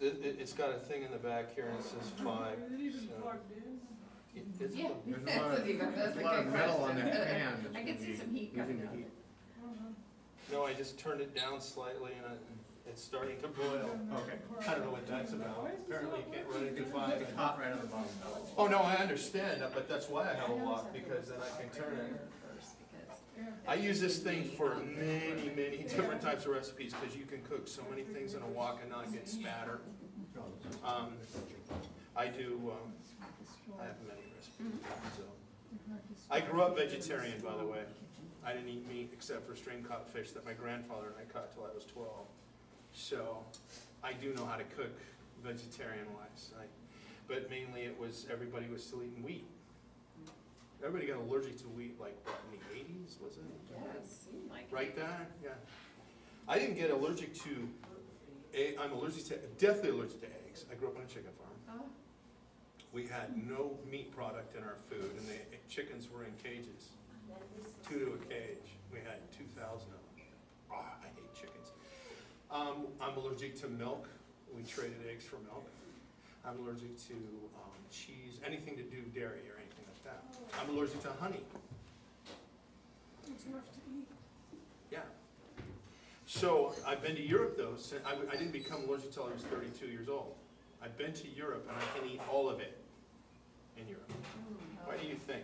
Okay. it's got a thing in the back here, and it says 5. So. It's Yeah. There's a That's lot of, a there's a lot of metal on that pan. that's I can gonna see be some heat using coming the out of heat. it. No, I just turned it down slightly, and it's starting to boil. Okay. I don't know what that's about. Apparently you can't run it to 5. It's hot right on the bottom. Oh, no, I understand that, but that's why I have a lot, because then I can turn it. I use this thing for many, many different types of recipes, because you can cook so many things in a wok and not get spattered. I do, I have many recipes, so. I grew up vegetarian, by the way. I didn't eat meat except for stream caught fish that my grandfather and I caught till I was 12. So, I do know how to cook vegetarian-wise, but mainly it was, everybody was still eating wheat. Everybody got allergic to wheat, like, what, in the 80s, was it? Yes, like. Right there, yeah. I didn't get allergic to, I'm allergic to, definitely allergic to eggs. I grew up on a chicken farm. Oh, We had no meat product in our food, and the chickens were in cages, 2 to a cage. We had 2,000 of them. Oh, I hate chickens. I'm allergic to milk. We traded eggs for milk. I'm allergic to cheese, anything to do dairy or anything like that. I'm allergic to honey. It's enough to eat. Yeah. So I've been to Europe though. I didn't become allergic till I was 32 years old. I've been to Europe and I can eat all of it in Europe. Why do you think?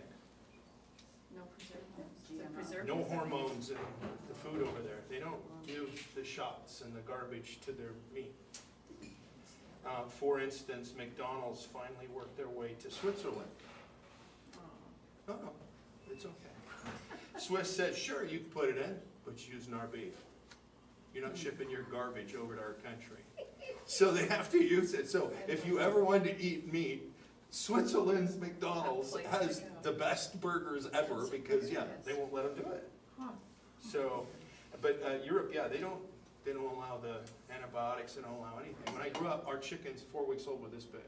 no preservatives. Is it preservatives? No hormones in the food over there. They don't give the shots and the garbage to their meat. For instance, McDonald's finally worked their way to Switzerland. No, it's okay. Swiss said, sure, you can put it in, but using our beef. You're not shipping your garbage over to our country. So they have to use it. So if you ever wanted to eat meat, Switzerland's McDonald's has the best burgers ever because, yeah, they won't let them do it. So, but Europe, yeah, they don't allow the antibiotics, they don't allow anything. When I grew up, our chickens 4 weeks old were this big.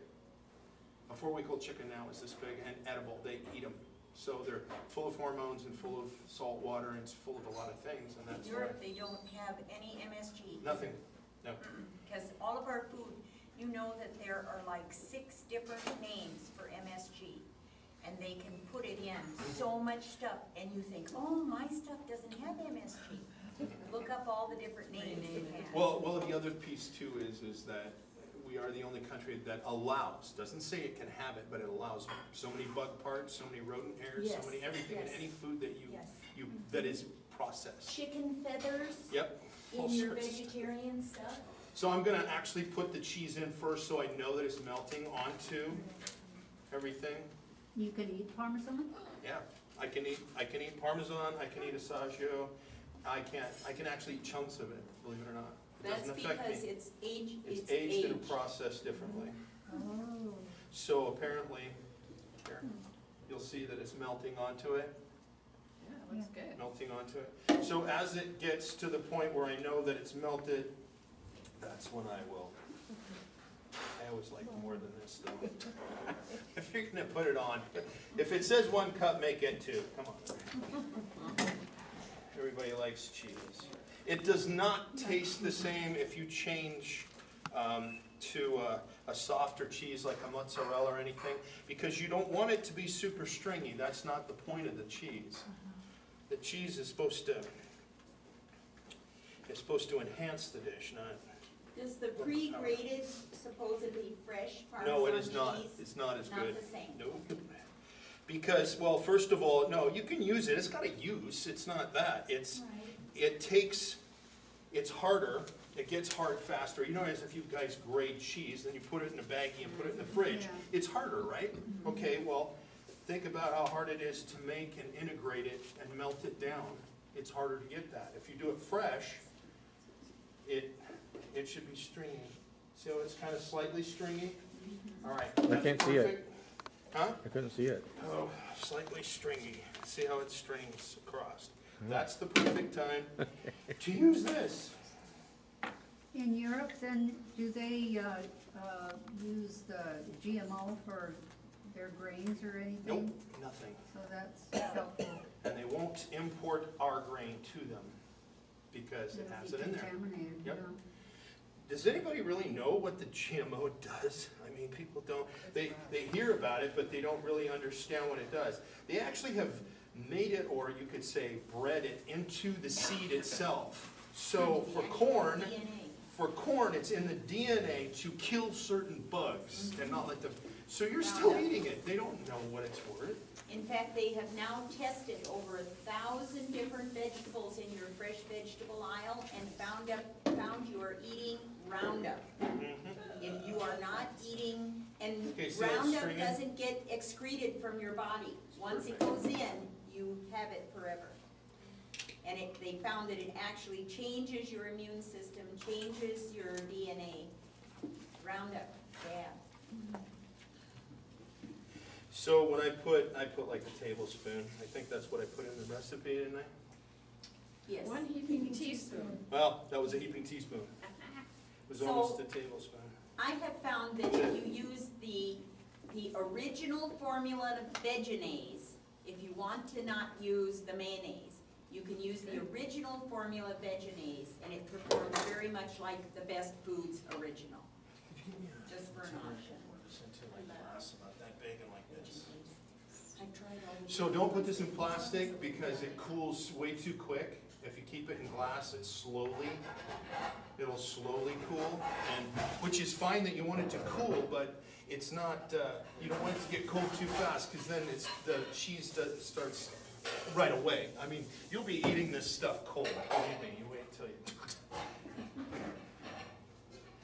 A 4-week-old chicken now is this big and edible. They eat them. So they're full of hormones and full of salt water and it's full of a lot of things, and that's In why. Europe, they don't have any MSG. Nothing, no. Because all of our food, you know that there are like 6 different names for MSG. And they can put it in so much stuff, and you think, oh, my stuff doesn't have MSG. Look up all the different names it has. Well, the other piece too is that we are the only country that allows, doesn't say it can have it, but it allows so many bug parts, so many rodent hairs, Yes, so many everything in yes. any food that Yes. that is processed. Chicken feathers Yep. all in your sorts of stuff. vegetarian stuff? So I'm gonna actually put the cheese in first so I know that it's melting onto everything. You can eat Parmesan? Yeah, I can eat Parmesan, I can eat Assaggio, I can actually eat chunks of it, believe it or not. It That's doesn't affect because me. it's aged, It's aged and processed differently. Oh. So apparently, here, you'll see that it's melting onto it, Yeah, it looks good. melting onto it. So as it gets to the point where I know that it's melted, that's when I will. I always like more than this though. If you're gonna put it on, if it says 1 cup, make it 2, come on. Everybody likes cheese. It does not taste the same if you change to a softer cheese like a mozzarella or anything, because you don't want it to be super stringy. That's not the point of the cheese. The cheese is supposed to enhance the dish, not. Does the pre-grated supposedly fresh Parmesan No, it is not. cheese It's not as good. not the same? Nope. Because, well, first of all, no, you can use it. It's got a use. It's not that. It's harder. It gets hard faster. You know, as if you guys grate cheese, then you put it in a baggie and put it in the fridge. Yeah. It's harder, right? Okay, well, think about how hard it is to make and integrate it and melt it down. It's harder to get that. If you do it fresh, it should be stringy. See how it's kind of slightly stringy? All right. I that's can't see it. perfect. Huh? I couldn't see it. Oh, slightly stringy. See how it strings across? That's the perfect time to use this. In Europe, then, do they use the GMO for their grains or anything? Nope, nothing. So that's helpful. And they won't import our grain to them because it has it in there. Contaminated, Yep. yeah. Does anybody really know what the GMO does? I mean, people don't, they hear about it, but they don't really understand what it does. They actually have made it, or you could say bred it, into the seed itself. So for corn, it's in the DNA to kill certain bugs and not let them, so you're still eating it. They don't know what it's worth. In fact, they have now tested over 1,000 different vegetables in your fresh vegetable aisle and found you are eating Roundup. And you are not eating, and Okay, see how it's Roundup stringing? doesn't get excreted from your body. Once it goes in, you have it forever. And they found that it actually changes your immune system, changes your DNA. Roundup, bad. So when I put like a tablespoon, I think that's what I put in the recipe, didn't I? Yes. One heaping teaspoon. Well, that was a heaping teaspoon. It was So- almost a tablespoon. I have found that if you use the original formula of Vegenaise, if you want to not use the mayonnaise, you can use the original formula Vegenaise, and it performs very much like the Best Foods original. Just for an option. About that big and like this. I've tried all the. So don't put this in plastic because it cools way too quick. If you keep it in glass, it'll slowly cool, and which is fine that you want it to cool, but it's not. You don't want it to get cold too fast because then the cheese starts right away. I mean, you'll be eating this stuff cold. Believe me, you wait until you.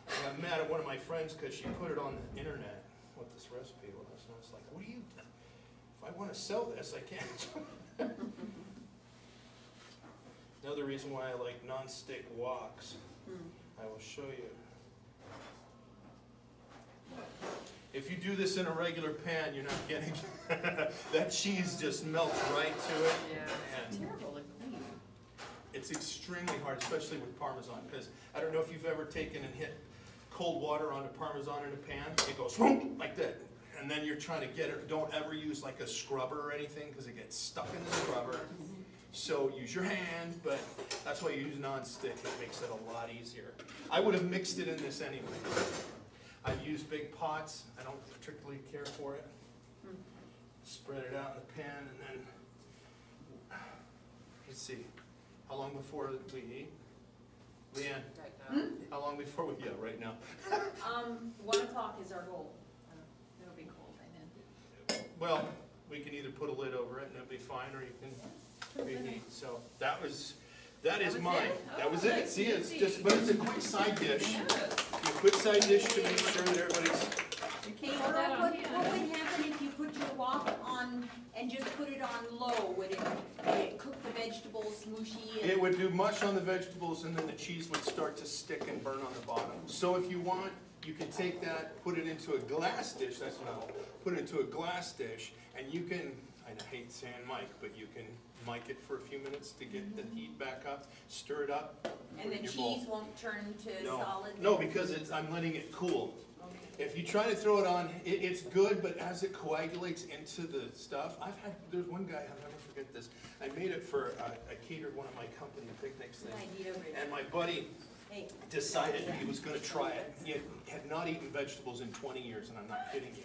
I got mad at one of my friends because she put it on the internet what this recipe was, and I was like, "What do you? If I want to sell this, I can't." Another reason why I like non-stick woks, I will show you. If you do this in a regular pan, you're not getting, that cheese just melts right to it. Yeah, it's And terrible to clean. it's extremely hard, especially with Parmesan, because I don't know if you've ever taken and hit cold water onto Parmesan in a pan, it goes whoop, like that. And then you're trying to get it, don't ever use like a scrubber or anything, because it gets stuck in the scrubber. So use your hand, but that's why you use non-stick, it makes it a lot easier. I would have mixed it in this anyway. I've used big pots, I don't particularly care for it. Spread it out in the pan and then, let's see, how long before we eat? Leanne, Right now. how long before we, yeah, right now. 1 o'clock is our goal. It'll be cold by then. Well, we can either put a lid over it and it'll be fine, or you can reheat. So that is was mine. it? That was Oh, it. that's See, it's easy. just, but it's a quick side dish. Yes. A quick side dish to make sure that everybody's, Okay, Hold that on what hand. would happen if you put your wok on and just put it on low? Would it cook the vegetables mushy? it would do much on the vegetables and then the cheese would start to stick and burn on the bottom. So if you want, you can take that, put it into a glass dish, that's what I'll, put it into a glass dish, and you can, I hate saying mic, but you can mic it for a few minutes to get the heat back up, stir it up, And put the it in your bowl. cheese won't turn to No, solid? no, because I'm letting it cool. Okay. If you try to throw it on, it's good, but as it coagulates into the stuff, there's one guy, I'll never forget this. I made it for, I catered one of my company picnics Good thing. idea, Rich. And my buddy Hey, decided he was gonna try it. He had not eaten vegetables in 20 years, and I'm not kidding you.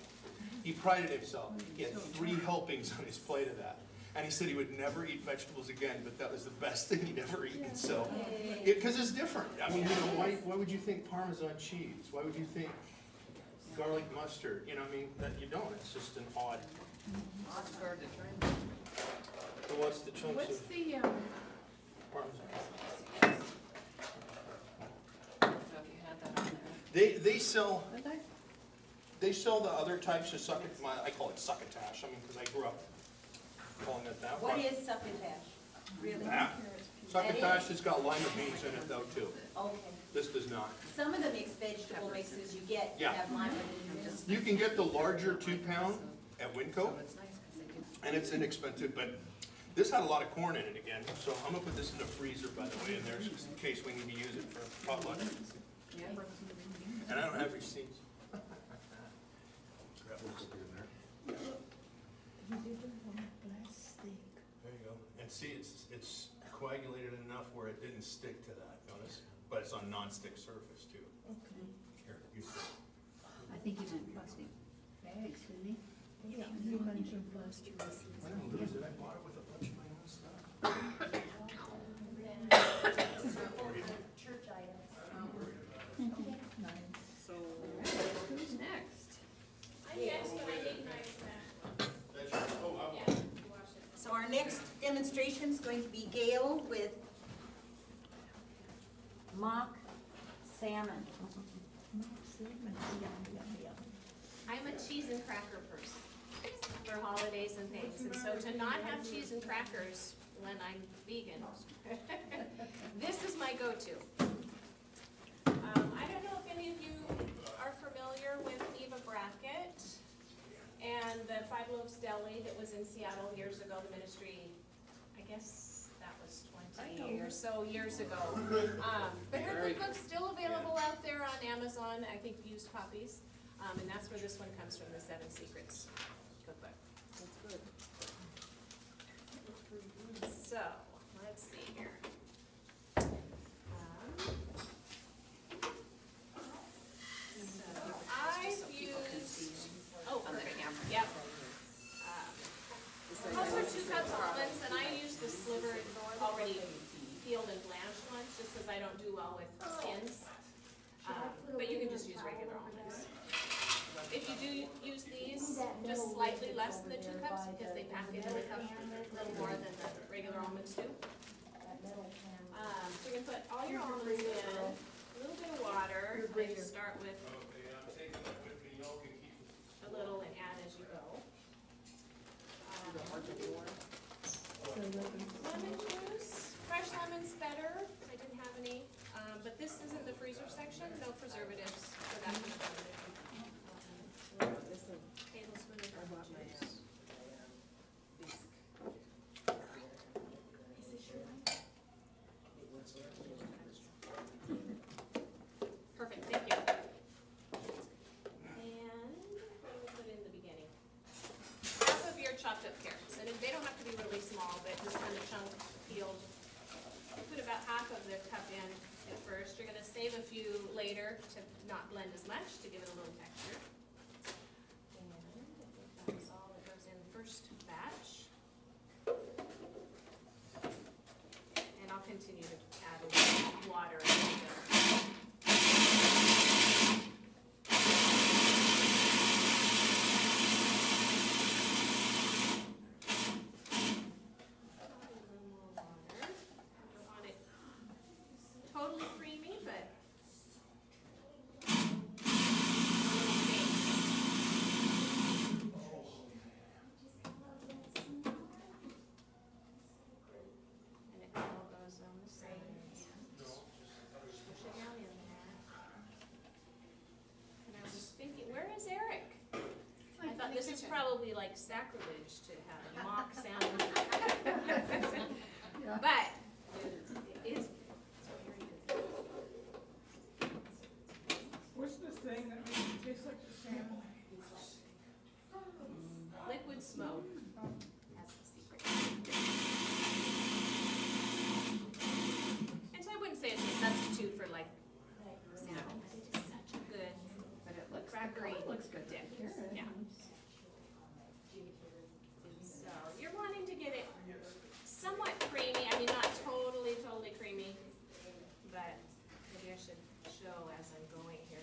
He prided himself. He had 3 helpings on his plate of that. And he said he would never eat vegetables again, but that was the best thing he'd ever eaten, so. Because it's different. I mean, you know, why would you think Parmesan cheese? Why would you think garlic mustard? You know, I mean, that you don't. It's just an odd. It's hard to try. So what's the chunks What's of the, Parmesan? I don't know if you had that on there. They sell. Did I? They sell the other types of I call it succotash, I mean, because I grew up calling it that. what but is succotash? Really? that- Succotash has got lima beans in it though, too. Okay. This does not. Some of the mixed vegetable mixes you get Yeah. have lima beans. You can get the larger 2-pound at Winco, So it's nice because they do. and it's inexpensive, but this had a lot of corn in it again, so I'm gonna put this in the freezer, by the way, in there, just in case we need to use it for potluck. Yeah. And I don't have receipts. Grab this. There you go. And see, it's coagulated enough where it didn't stick to that, notice? But it's on non-stick surface too. Here, use this. I think you meant plastic bags, didn't he? I didn't lose it, I bought it with a bunch of my own stuff. Church items. So, who's next? I'm next, but I didn't notice that. That's, oh, wow. Yeah, you watched it. So our next demonstration is going to be Gail with mock salmon. I'm a cheese and cracker person for holidays and things, and so to not have cheese and crackers when I'm vegan. This is my go-to. I don't know if any of you are familiar with Eva Brackett and the Five Loaves Deli that was in Seattle years ago, the ministry, I guess that was 20 or so years ago. But her cookbook's still available out there on Amazon, I think used copies. And that's where this one comes from, the Seven Secrets cookbook. That's good. So, let's see here. So, I've used, oh, perfect, yep. Those are 2 cups of almonds, and I use the slivered, already peeled and blanched ones, just because I don't do well with skins. But you can just use regular almonds. If you do use these, just slightly less than the 2 cups, because they pack it in a cup a little more than the regular almonds do. So you can put all your almonds in, a little bit of water, and start with a little and add as you go. Lemon juice, fresh lemon's better, I didn't have any, but this is in the freezer section, no preservatives for that kind of lemon. Tablespoon of lemon juice. Perfect, thank you. And what do we put in the beginning? Half of your chopped up carrots, and they don't have to be really small, but just kind of chunk peeled. Put about half of the cup in at first. You're gonna save a few later to not blend as much, to give it a little texture. And I think that's all that goes in the first batch. And I'll continue to add a little water as we go. Totally creamy, but and it all goes on the same. Push it down in there. And I was thinking, where is Eric? I thought this is probably like sacrilege to have a mock sound. But it is. What's this thing that makes it taste like the salmon? Liquid smoke. That's the secret. And so I wouldn't say it's a substitute for like salmon, but it is such a good, But it looks, crackery looks good. dip. Yeah. So you're wanting to get it somewhat creamy. I mean, not totally creamy, but maybe I should show as I'm going here.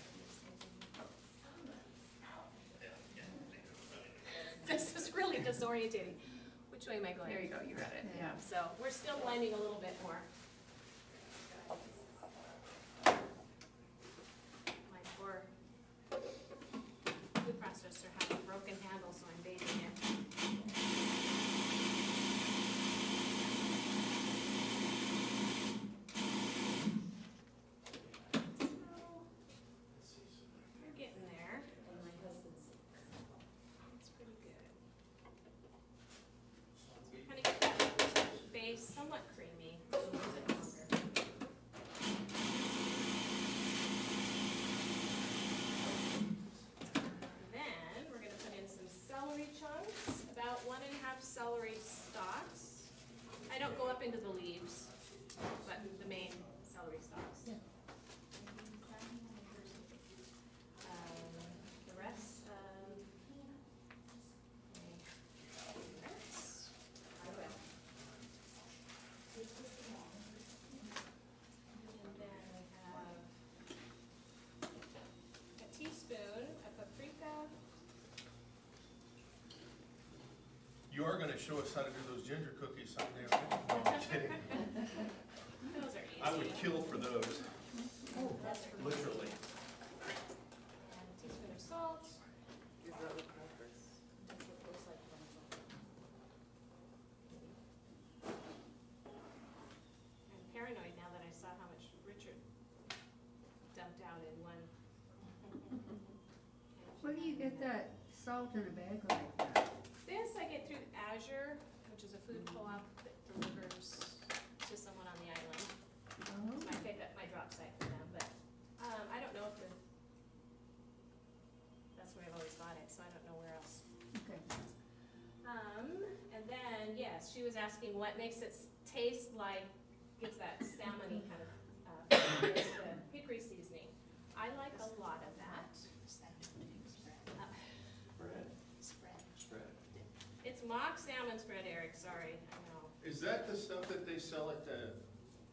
This is really disorientating. Which way am I going? There you go, you got it. Yeah, so we're still blending a little bit more. My poor food processor has a broken handle, so I'm baiting it. You're getting there. It's pretty good. Kind of get that base somewhat creamy. A little bit longer. Then we're going to put in some celery chunks, about 1½ celery stalks. I don't go up into the leaves, but the main celery stalks. The rest of carrots. And then I have a teaspoon of paprika. You are gonna show us how to do those ginger cookies someday, right? No, I'm kidding. Those are easy. I would kill for those, That's for me. literally. And a teaspoon of salt. That's what it looks like when it's all done. you get that salt in a bag like that? This I get through Azure, which is a food co-op that delivers to someone on the island. Oh, It's my drop site for them, but, I don't know if that's where I've always bought it, so I don't know where else. okay. And then, yes, she was asking what makes it taste like, gives that salmon-y kind of, flavor, is the hickory seasoning. I like a lot of that. Spread. It's mock salmon spread, Eric, sorry, I know. Is that the stuff that they sell at the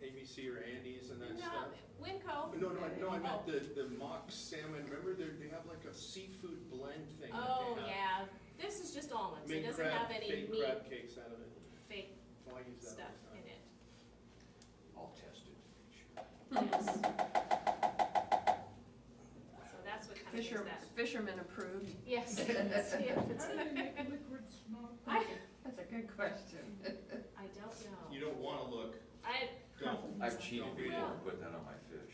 ABC or Andy's and that No, stuff? Winco. No, I meant the mock salmon, remember they have like a seafood blend thing that Oh, they have. yeah, this is just almonds, it Make doesn't crab, have any fake meat, crab cakes out of it. fake Oh, I use that stuff all the in time. it. I'll test it. Yes. So that's what kind of gives that. Fisherman approved. Yes. See if it's That's a good question. I don't know. You don't wanna look, I, don't. I've cheated Don't. before and put that on my fish.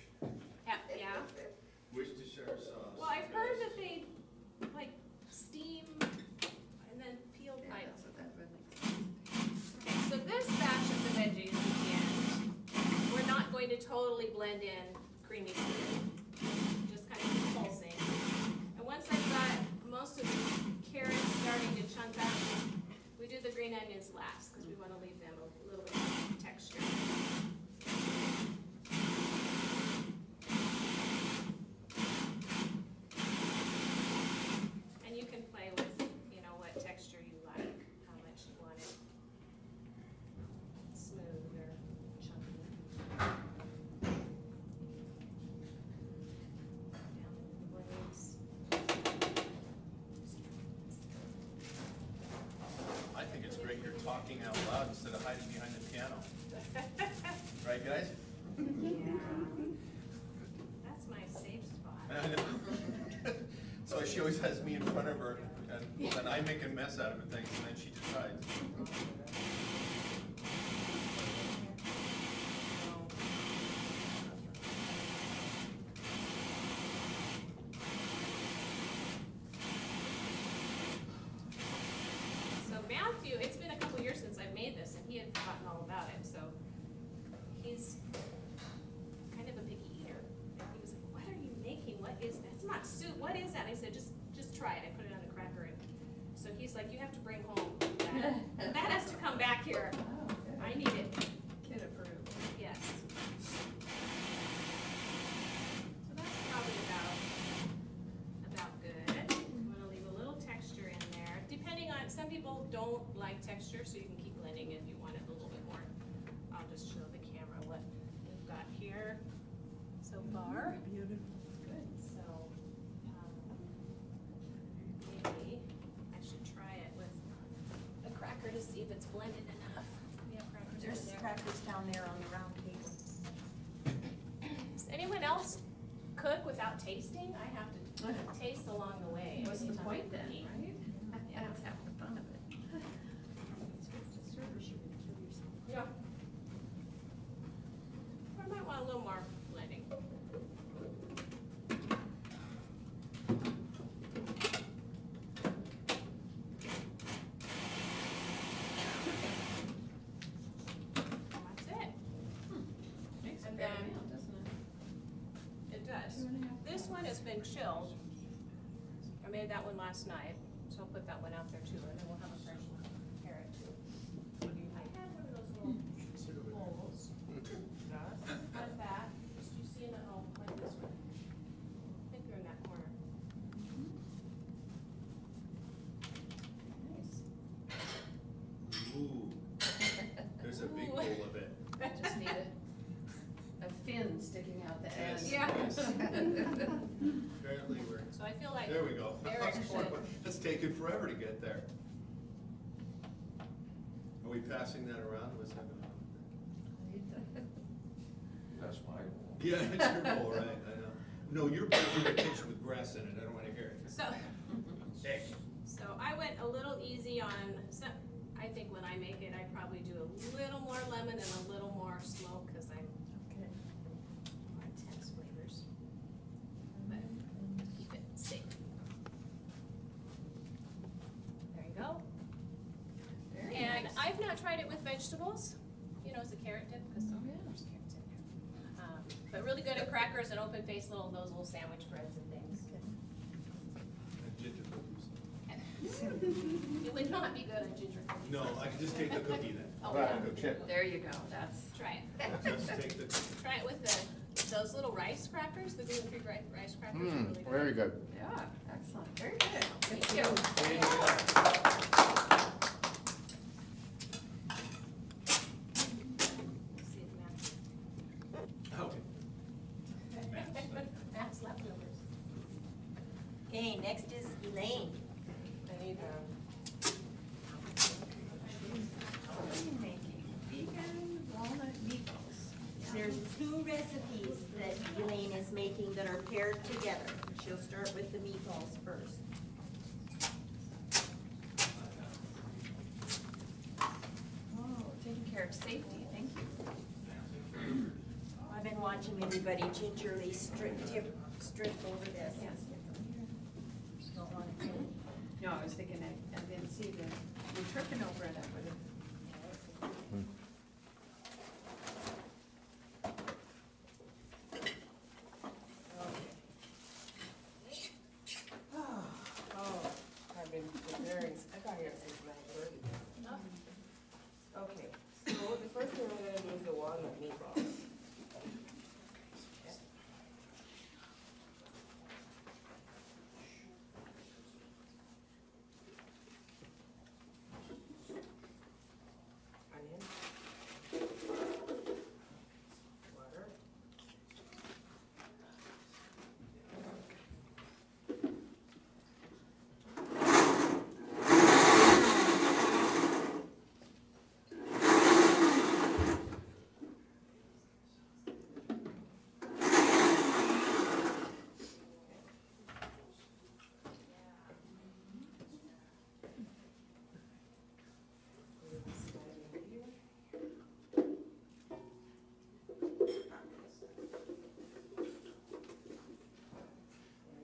yeah, Worcestershire sauce. well, I've heard that they, like, steam and then peel, I don't know. That would make sense. Okay, so this batch of the veggies at the end, we're not going to totally blend in creamy food, just kind of pulsing. And once I've got most of the carrots starting to chunk up, we do the green onions last, because we want to leave them a little bit of texture. And you can play with, you know, what texture you like, how much you want it. Smooth or chunky. Down the blades. I think it's great you're talking out loud instead of hiding behind the piano. Right, guys? That's my safe spot. I know. So she always has me in front of her, and then I make a mess out of it, things, and then she just hides. So Matthew, it's been a couple years since I've made this, and he had forgotten all about it, so he's kind of a picky eater. And he was like, what are you making? What is that? It's not soup. What is that? I said, just try it. I put it on a cracker, and so he's like, you have to bring home that. That has to come back here. I need it. Kid approved. Yes. So that's probably about good. I'm gonna leave a little texture in there, depending on, some people don't like texture, so you can keep blending if you want it a little bit more. I'll just show the camera what we've got here so far. Beautiful. Good, so, maybe I should try it with a cracker to see if it's blended enough. We have crackers There's over there. crackers down there on the round table. Does anyone else cook without tasting? I have to taste along the way. What's the anytime I point then, eat. right? Yeah. That's half the fun of it. Yeah. Or I might want a little more blending. That's it. Makes a And fair then- amount, doesn't it? It does. This one has been chilled. I made that one last night, so I'll put that one out there too, and then we'll have a fresh carrot too. I had one of those little bowls. Like that, just you see in the, oh, like this one. I think they're in that corner. Nice. Ooh, there's a big Ooh. bowl of it. Just need a fin sticking out the end. Yes, Yeah. yes. Apparently we're, So I feel like there we go. Eric should. That's taken forever to get there. Are we passing that around? What's that going on? That's my bowl. Yeah, it's your bowl, right, I know. No, your bowl in the kitchen with grass in it, I don't wanna hear it. So, Hey. so I went a little easy on, I think when I make it, I probably do a little more lemon and a little more smoke, cause I'm more intense flavors. But keep it safe. not tried it with vegetables. You know, it's a carrot dip, because there's carrots in there. But really good at crackers and open-faced those little sandwich breads and things. Ginger cookies. It would not be good on ginger cookies. No, I can just take the cookie then. Oh, Right, yeah. no chip. There you go, that's, Try it. Just take the cookie. Try it with those little rice crackers, the gluten-free rice crackers are Mmm, really good. very good. yeah, excellent, very good. Thank you. See if Matt's- Okay. Matt's leftovers. Okay, next is Elaine. I need, What are you making? Vegan walnut meatballs. There's 2 recipes that Elaine is making that are paired together. She'll start with the meatballs first. Oh, taking care of safety, thank you. I've been watching everybody gingerly strip over this. Yes. Don't want to clean. No, I was thinking, I didn't see you're tripping over it, I would have. oh, I've been preparing, I got here since 9:30. Okay, so the first thing we're gonna do is the walnut meatballs. Onion. Water.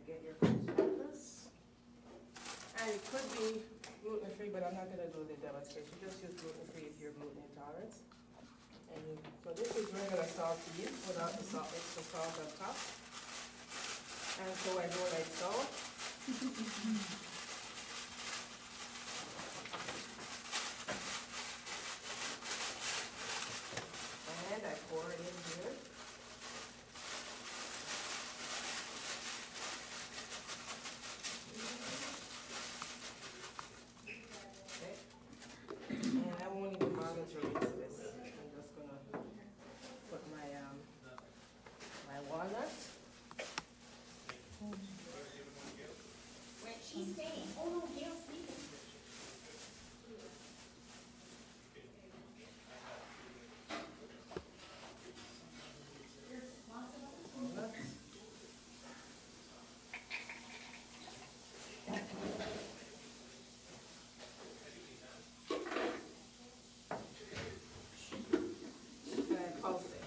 Get your surface. And it could be gluten-free, but I'm not gonna do the demonstration, just use gluten-free if you're gluten intolerant. And so this is regular salt beef without the salt, extra salt on top. And so I go like so. And I pour it in here. Okay. And I won't even bother to rinse this. I'm just gonna put my walnut. Wait, she's staying. Oh, no, Gail's leaving. And I pulse it.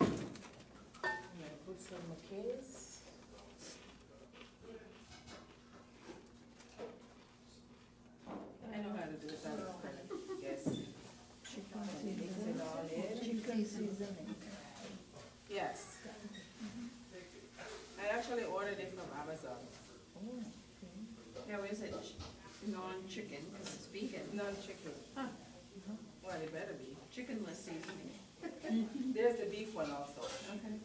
And I put some McKay's. I know how to do it, yes. And you mix it all in. Chicken seasoning. Yes. I actually ordered it from Amazon. Now, is it non-chicken, because it's vegan? Non-chicken. Huh. Well, it better be. Chickenless seasoning. There's the beef one also. Okay.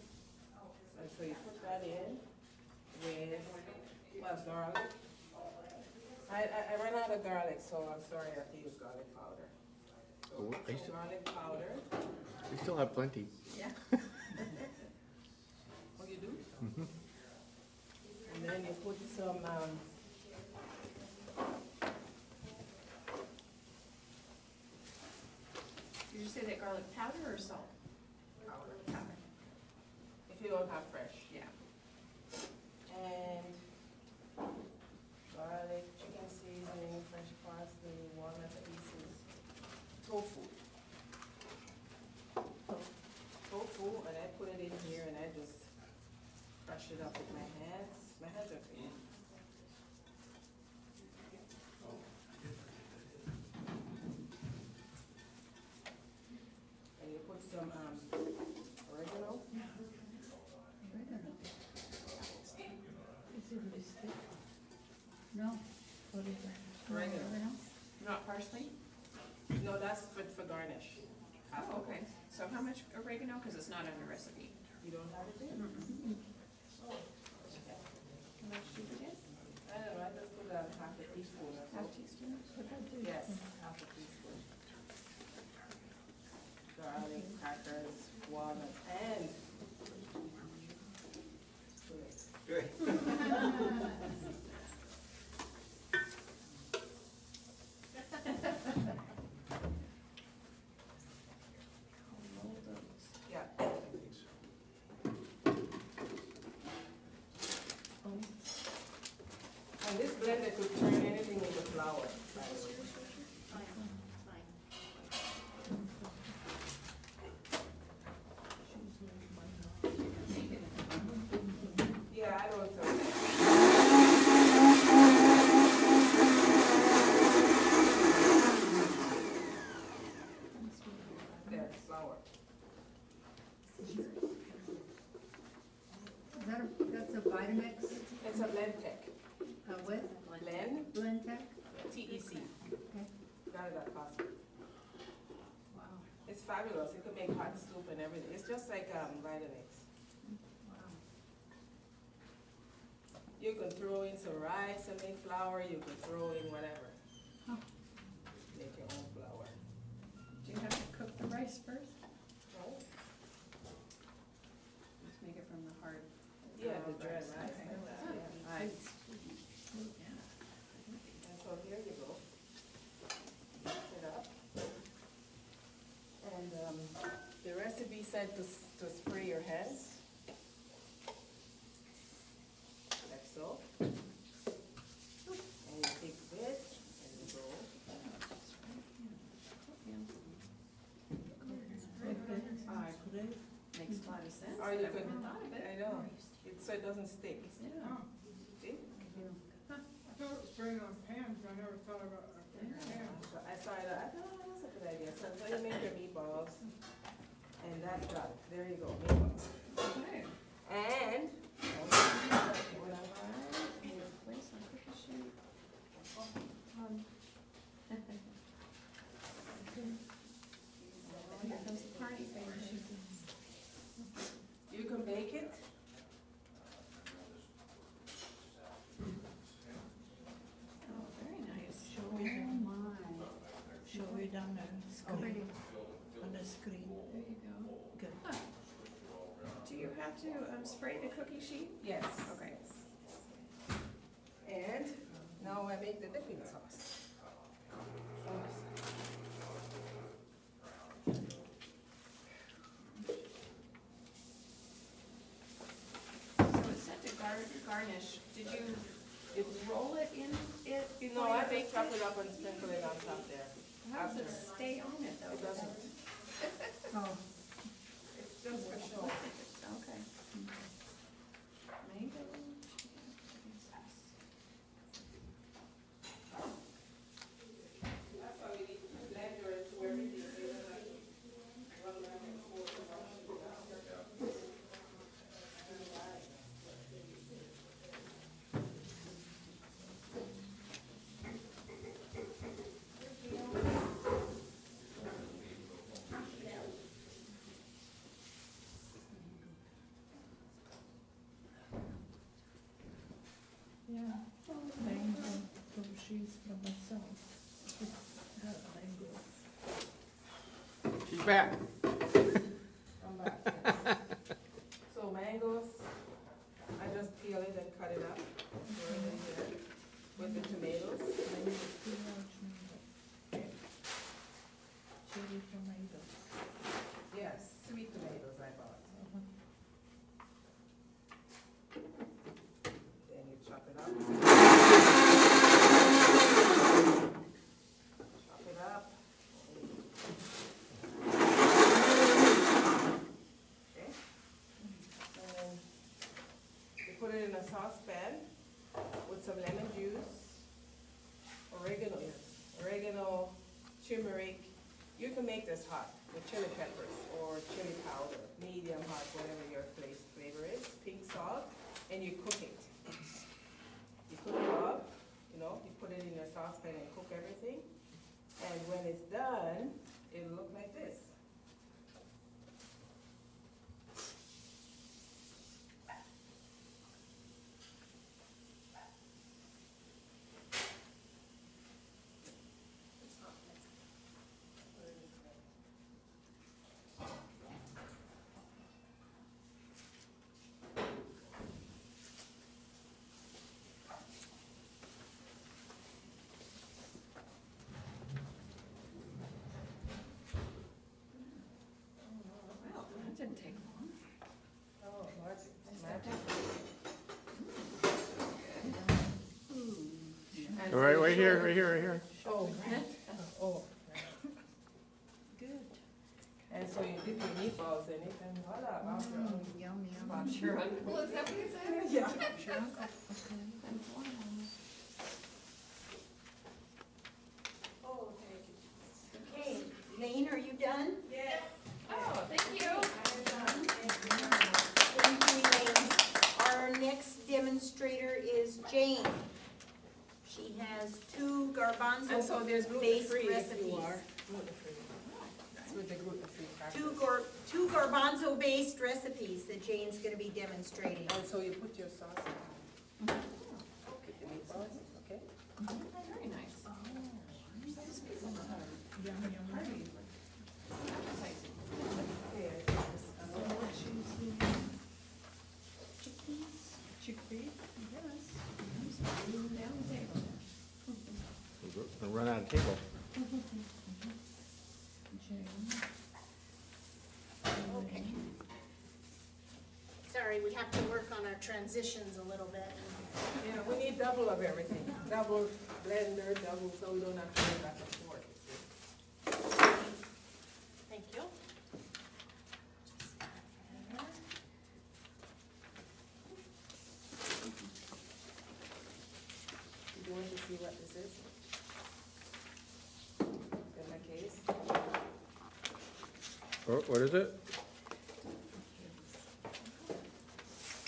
And so you put that in with, well, garlic. I ran out of garlic, so I'm sorry I have to use garlic powder. So Oh, put some garlic powder. We still have plenty. Yeah. Oh, you do? And then you put some, say that garlic powder or salt? Powder. If you don't have fresh. Yeah. And garlic, chicken seasoning, fresh parsley, walnut pieces, tofu. Tofu, and I put it in here and I just crush it up with my hands. My hands are clean. And you put some oregano. No? Oregano. Not parsley? No, that's for garnish. Oh, okay. So how much oregano? Because it's not on the recipe. You don't have it there? How much do you put in? I don't know, I just put half a teaspoon or so. Half teaspoon? Yes, half a teaspoon. Garlic, crackers, walnuts, and yeah. And this blender could turn anything into flour, by the way. Yeah, I don't know. Yeah, flour. That's a Vitamix, It's a Blendtec. with Blend, Blendtec? T-E-C. Okay. Got it at Costco. Wow, It's fabulous. You can make hot soup and everything. It's just like Vitamix. wow. You can throw in some rice and make flour. You can throw in whatever. Huh. Make your own flour. Do you have to cook the rice first? Right? Let's make it from the hard. Yeah, the brown dread rice. Okay. Like that, yeah. Nice. And so here you go. Mix it up. And the recipe said to spray your hands. Like so. And you take a bit and you go. Makes a lot of sense. Or you I could, wouldn't have thought of it. I know, so it doesn't stick. Yeah. See? I thought it was spraying on pans, I never thought about pans. So I saw it, I thought, oh, that's a good idea. So you make your meatballs, and that's done. There you go, meatballs. Okay. And, Place on cookie sheet. Here comes the party favor. you can bake it. Oh, very nice. Oh, my. Show it on the Pretty. on the screen. There you go. Good. Huh. Do you have to spray the cookie sheet? Yes. Okay. And now I make the dipping sauce. So it said to garnish. Did you roll it in it You before know, I you baked just chop it? it up and sprinkle it on top there. How does it after. stay on it though? It doesn't. Oh, It's just for show. Okay. Mango chicken sauce. That's why we need to blender it to everything. Yeah, mango, so she's from the south. Mango. She's back. I'm back. So mangoes, I just peel it and cut it up. Throw it in here with the tomatoes. Cherry tomatoes. turmeric. You can make this hot with chili peppers or chili powder, medium hot, whatever your flavor is, pink salt, and you cook it. You cook it up, you know, you put it in your saucepan and cook everything. And when it's done, it'll look like this. Wow, that didn't take long. Oh, magic. And so Right, you right here, show- right here, right here. Oh, oh. Good. And so you dip your meatballs in it and voila, after. Yum, yum. I'm sure Uncle, is that what you said? Yeah. I'm sure Uncle. Oh, thank you. Okay, Lane, are you done? Yes. Oh, thank you. Thank you, Elaine. Our next demonstrator is Jane. She has two And so there's garbanzo-based gluten-free if recipes. you are gluten-free. It's with the gluten-free Two crackers. two garbanzo-based recipes that Jane's gonna be demonstrating. And so you put your sauce in. Put the meatballs, okay? Very nice. Chickpea? We'll run out of table. Okay. Sorry, we have to work on our transitions a little bit. Yeah, we need double of everything. Double blender, double, so we don't have to go back and forth. Thank you. You want to see what this is? In my case? What is it?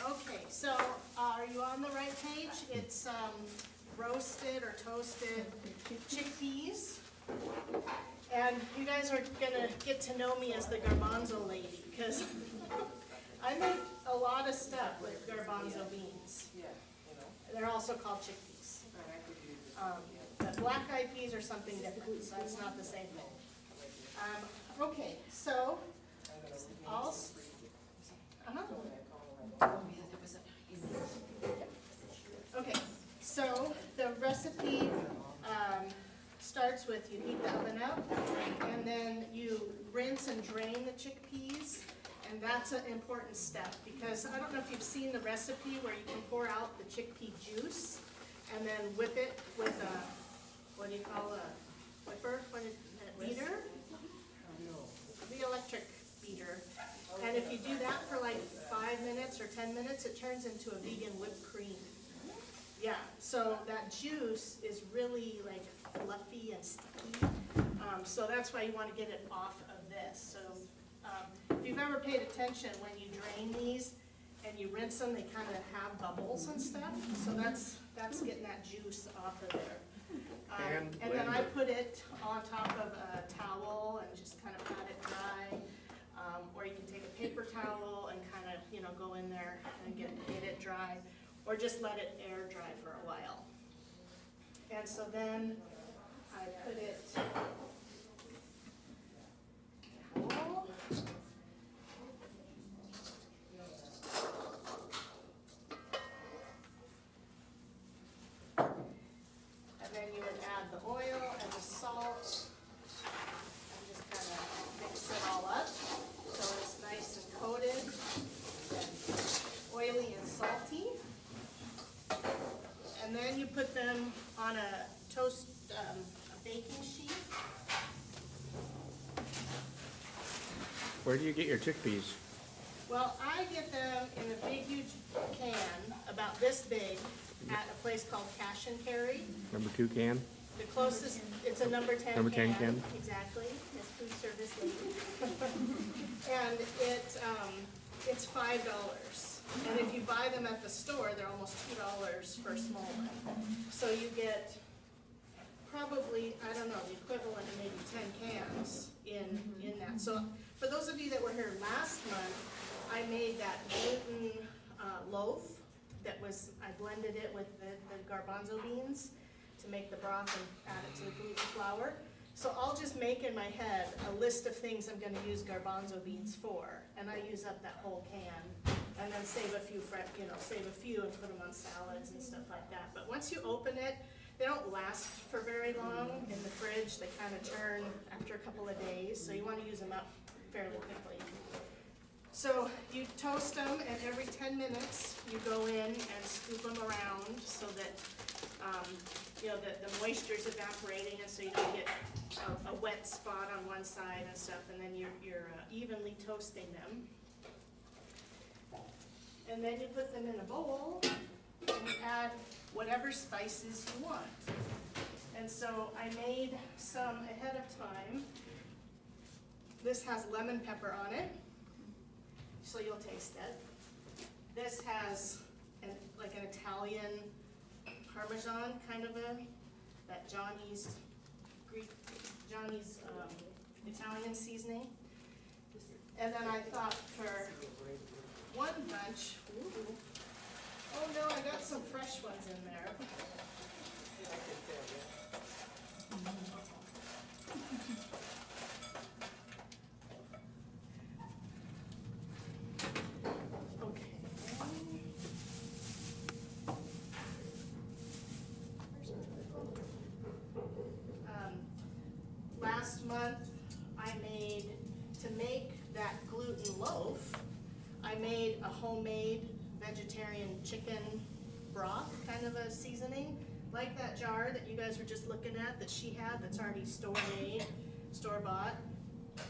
Okay, so are you on the right page? It's roasted or toasted chickpeas. And you guys are gonna get to know me as the garbanzo lady, because I make a lot of stuff with garbanzo beans. Yeah, you know. They're also called chickpeas. The black eyed peas are something different, so that's not the same thing. Okay, so I'll, okay, so the recipe starts with you heat the oven up, and then you rinse and drain the chickpeas, and that's an important step, because I don't know if you've seen the recipe where you can pour out the chickpea juice, and then whip it with a, what do you call a whipper, a beater? The electric beater. And if you do that for like 5 minutes or 10 minutes, it turns into a vegan whipped cream. Yeah, so that juice is really like fluffy and sticky. So that's why you want to get it off of this. So if you've ever paid attention, when you drain these and you rinse them, they kind of have bubbles and stuff. So that's getting that juice off of there. And then I put it on top of a towel and just kind of pat it dry. Or you can take a paper towel and kind of, you know, go in there and get it dry. Or just let it air dry for a while. And so then I put it, towel. And then you would add the oil and the salt, and just kind of mix it all up, so it's nice and coated, and oily and salty. And then you put them on a toast, a baking sheet. Where do you get your chickpeas? Well, I get them in a big, huge can, about this big, at a place called Cash and Carry. Number 2 can? The closest, it's a number 10 Number 10 can. Exactly, it's food service lady. And it's $5. And if you buy them at the store, they're almost $2 for a small one. So you get probably, I don't know, the equivalent of maybe 10 cans in that. So for those of you that were here last month, I made that gluten loaf that was, I blended it with the garbanzo beans to make the broth and add it to the gluten flour. So I'll just make in my head a list of things I'm gonna use garbanzo beans for, and I use up that whole can, and then save a few, save a few and put them on salads and stuff like that. But once you open it, they don't last for very long in the fridge. They kind of turn after a couple of days, so you want to use them up fairly quickly. So you toast them, and every 10 minutes you go in and scoop them around so that the moisture's evaporating, and so you don't get a wet spot on one side and stuff, and then you're evenly toasting them. And then you put them in a bowl, and you add whatever spices you want. And so I made some ahead of time. This has lemon pepper on it, so you'll taste it. This has like an Italian Parmesan kind of that Johnny's Italian seasoning. And then I thought for one bunch, oh no, I got some fresh ones in there. Okay. Last month I made, to make that gluten loaf, I made a homemade vegetarian chicken broth, kind of a seasoning, like that jar that you guys were just looking at that she had that's already store-made, store-bought.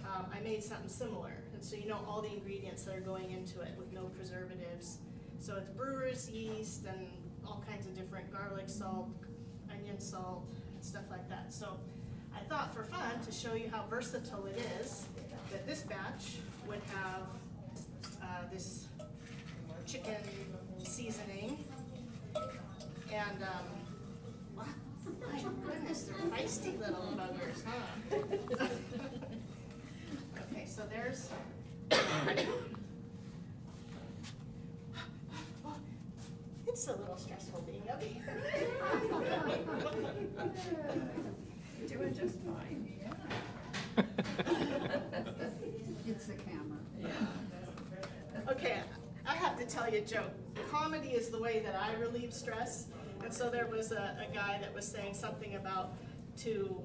I made something similar, and so you know all the ingredients that are going into it with no preservatives. So it's brewer's yeast and all kinds of different garlic salt, onion salt, and stuff like that. So I thought for fun, to show you how versatile it is, that this batch would have this chicken seasoning, and wow, my goodness, they're feisty little buggers, huh? Okay, so there's it's a little stressful being up here. You're doing just fine. It's the camera. Okay, I have to tell you a joke. Comedy is the way that I relieve stress. And so there was a guy that was saying something about to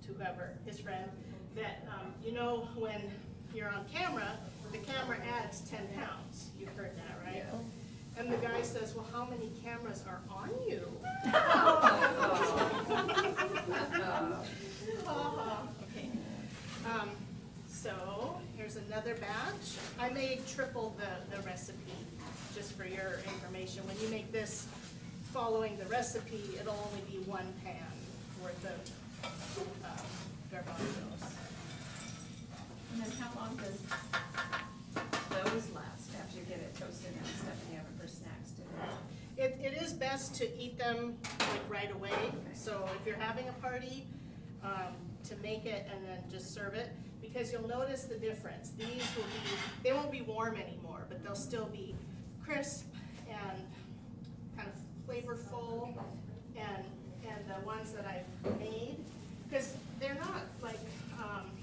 whoever, his friend, that when you're on camera, the camera adds 10 pounds. You've heard that, right? Yeah. And the guy says, well, how many cameras are on you? Okay. So here's another batch. I made triple the recipe, just for your information. When you make this following the recipe, it'll only be 1 pan worth of garbanzos. And then how long does those last after you get it toasted and stuff in the oven for snacks? It is best to eat them like right away. Okay. So if you're having a party, to make it and then just serve it, because you'll notice the difference. These they won't be warm anymore, but they'll still be crisp and kind of flavorful, and the ones that I've made, because they're not like,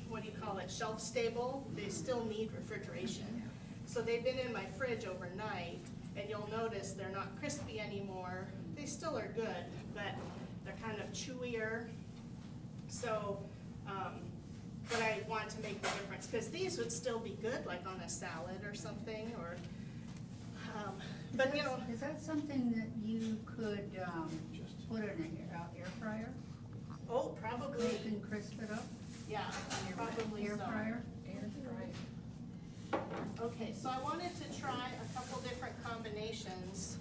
what do you call it, shelf stable, they still need refrigeration. So they've been in my fridge overnight, and you'll notice they're not crispy anymore. They still are good, but they're kind of chewier. So, but I want to make the difference, because these would still be good, like on a salad or something, or, but you know. Is that something that you could put in an air fryer? Oh, probably. You can crisp it up? Yeah, probably Air so. fryer? Air fryer. Okay, so I wanted to try a couple different combinations.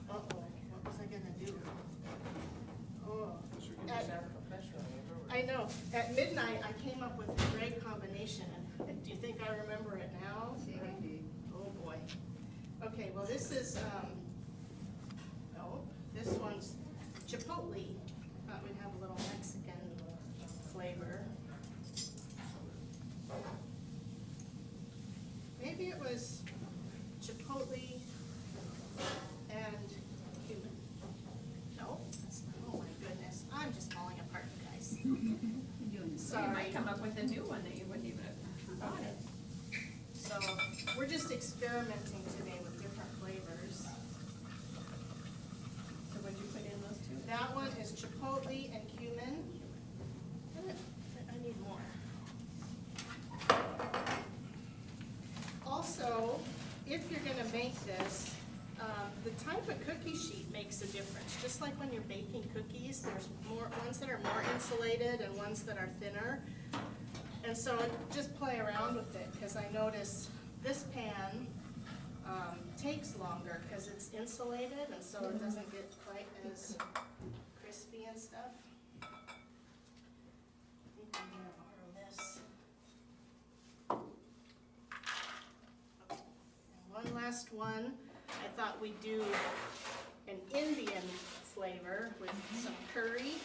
Uh-oh, what was I gonna do? Oh, just have professional, never. I know, at midnight, I came up with a great combination. Do you think I remember it now? Oh, boy. Okay, well, this is, no, this one's Chipotle. Thought we'd have a little Mexican flavor. Maybe it was Chipotle and cumin. No, that's, oh my goodness, I'm just falling apart, you guys. So you Sorry. might come up with a new one that you wouldn't even have thought it. So, we're just experimenting today with different flavors. So what'd you put in those two? That one is Chipotle and cumin. I need more. Also, if you're gonna make this, the type of cookie sheet makes a difference. Just like when you're baking cookies, there's ones that are more insulated and ones that are thinner. And so just play around with it, because I notice this pan takes longer because it's insulated, and so it doesn't get quite as crispy and stuff. I think I'm gonna borrow this. Okay. And one last one. I thought we'd do an Indian flavor with some curry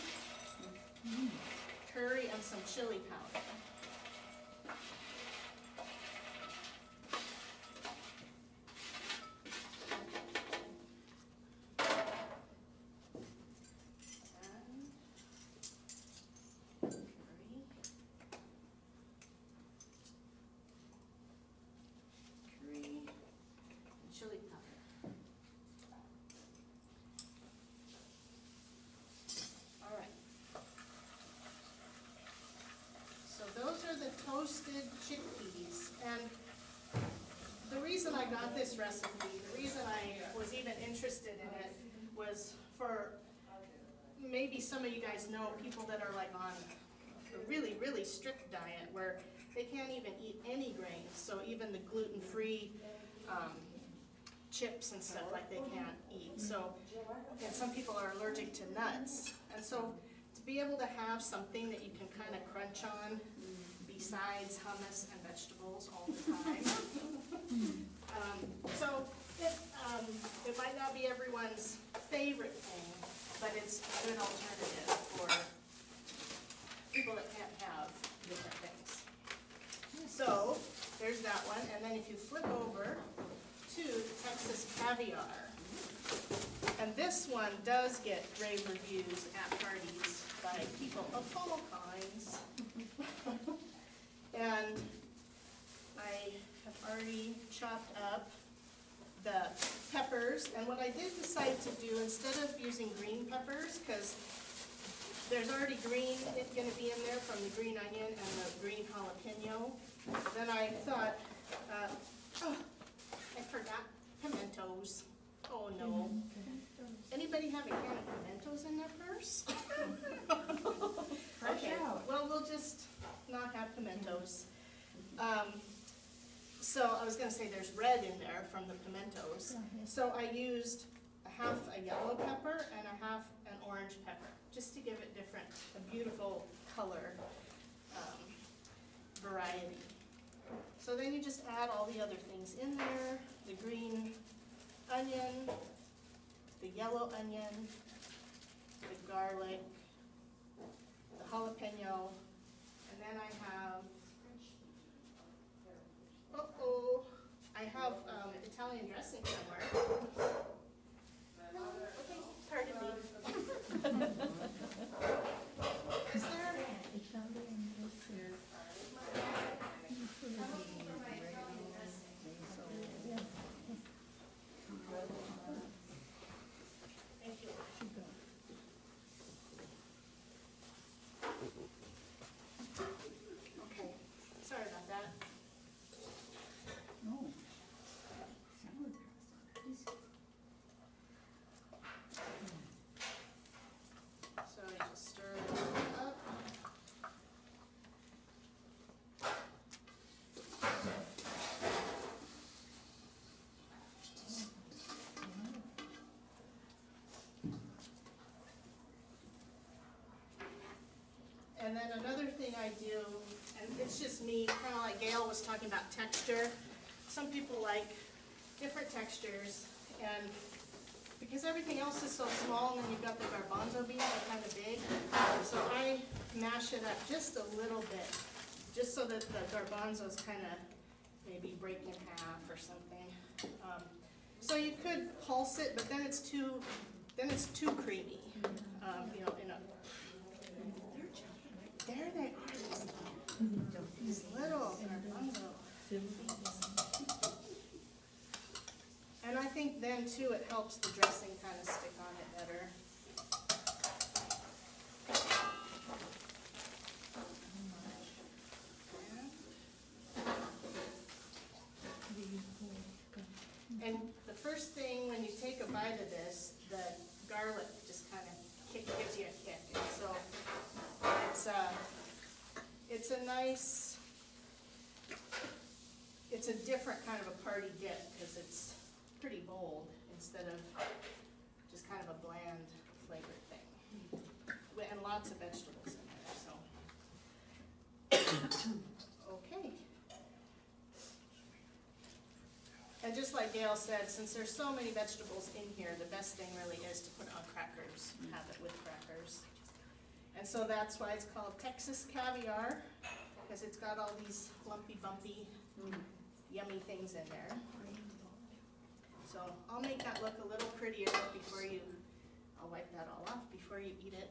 and some chili powder. Chili powder. All right. So those are the toasted chickpeas, and the reason I got this recipe, the reason I was even interested in it was for, maybe some of you guys know people that are like on a really, really strict diet where they can't even eat any grains, so even the gluten-free chips and stuff like they can't eat. So, and some people are allergic to nuts. And so to be able to have something that you can kind of crunch on besides hummus and vegetables all the time. So it might not be everyone's favorite thing, but it's a good alternative for people that can't have different things. So there's that one, and then if you flip over to Texas caviar. And this one does get rave reviews at parties by people of all kinds. And I have already chopped up the peppers. And what I did decide to do, instead of using green peppers, because there's already green going to be in there from the green onion and the green jalapeno, then I thought, I forgot pimentos. Oh no. Anybody have a can of pimentos in their purse? Okay, well, we'll just not have pimentos. So I was gonna say there's red in there from the pimentos. So I used half a yellow pepper and a half an orange pepper, just to give it a beautiful color variety. So then you just add all the other things in there, the green onion, the yellow onion, the garlic, the jalapeno, and then I have, I have Italian dressing somewhere. Okay, pardon me. Is there? Thank you. And then another thing I do, and it's just me, kind of like Gail was talking about texture. Some people like different textures, and because everything else is so small, and then you've got the garbanzo beans that are kind of big, so I mash it up just a little bit, just so that the garbanzos kind of maybe break in half or something. So you could pulse it, but then it's too creamy. You know, in a there they are, these little garbanzos. And I think then too, it helps the dressing kind of stick on it better. And the first thing when you take a bite of this, the garlic just kind of gives you a kick. And so it's a nice, it's a different kind of a party dip because it's pretty bold instead of just kind of a bland flavored thing. And lots of vegetables in there, so. Okay. And just like Gail said, since there's so many vegetables in here, the best thing really is to put it on crackers, have it with crackers. And so that's why it's called Texas caviar, because it's got all these lumpy, bumpy, yummy things in there. So I'll make that look a little prettier before you, I'll wipe that all off before you eat it.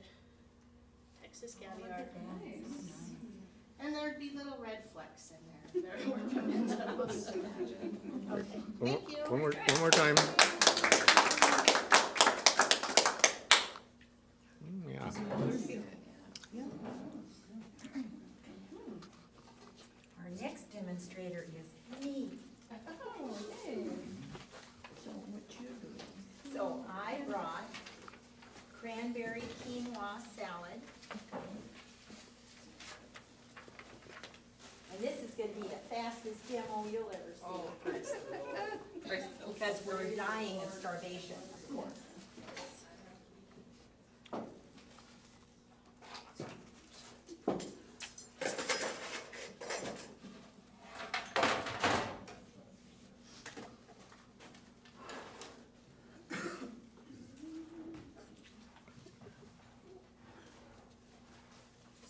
Texas caviar. And there'd be little red flecks in there. There were pimentos. Okay, thank you. One more time. Yeah. Our next demonstrator is me. So I brought cranberry quinoa salad. And this is gonna be the fastest demo you'll ever see. Oh, praise the Lord. Because we're dying of starvation, of course.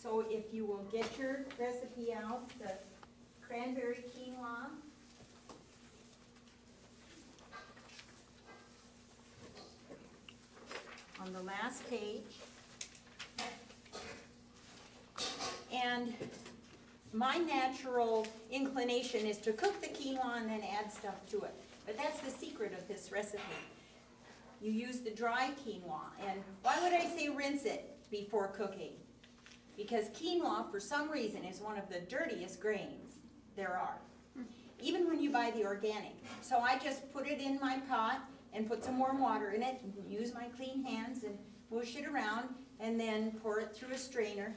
So if you will get your recipe out, the cranberry quinoa. On the last page. And my natural inclination is to cook the quinoa and then add stuff to it. But that's the secret of this recipe. You use the dry quinoa. And why would I say rinse it before cooking? Because quinoa, for some reason, is one of the dirtiest grains there are. Even when you buy the organic. So I just put it in my pot and put some warm water in it, and use my clean hands and push it around, and then pour it through a strainer,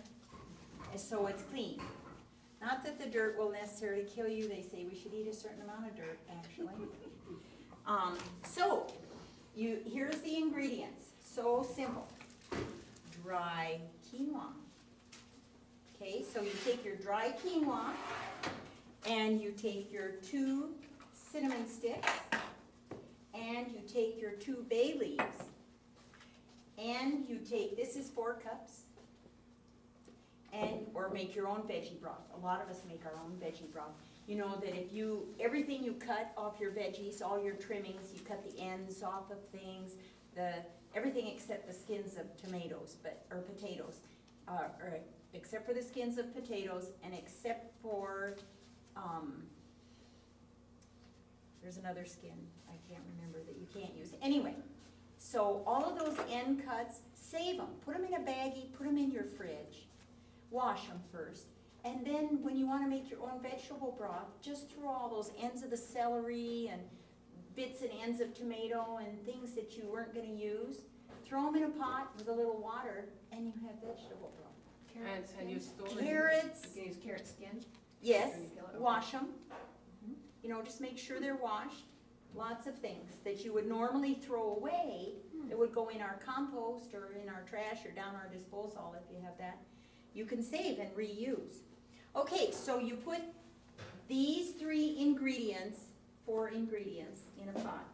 and so it's clean. Not that the dirt will necessarily kill you. They say we should eat a certain amount of dirt, actually. Here's the ingredients. So simple. Dry quinoa. Okay, so you take your dry quinoa, and you take your 2 cinnamon sticks, and you take your 2 bay leaves, and you take, this is 4 cups, or make your own veggie broth. A lot of us make our own veggie broth. You know that if everything you cut off your veggies, all your trimmings, you cut the ends off of things, everything except the skins of tomatoes, or potatoes, except for the skins of potatoes, and except for, there's another skin I can't remember that you can't use. Anyway, so all of those end cuts, save them. Put them in a baggie, put them in your fridge. Wash them first. And then when you want to make your own vegetable broth, just throw all those ends of the celery and bits and ends of tomato and things that you weren't going to use. Throw them in a pot with a little water, and you have vegetable broth. And you store Carrots. You can use carrot skin? Yes, Or you peel it? Okay. wash them. You know, just make sure they're washed. Lots of things that you would normally throw away that would go in our compost or in our trash or down our disposal if you have that. you can save and reuse. Okay, so you put these 4 ingredients in a pot.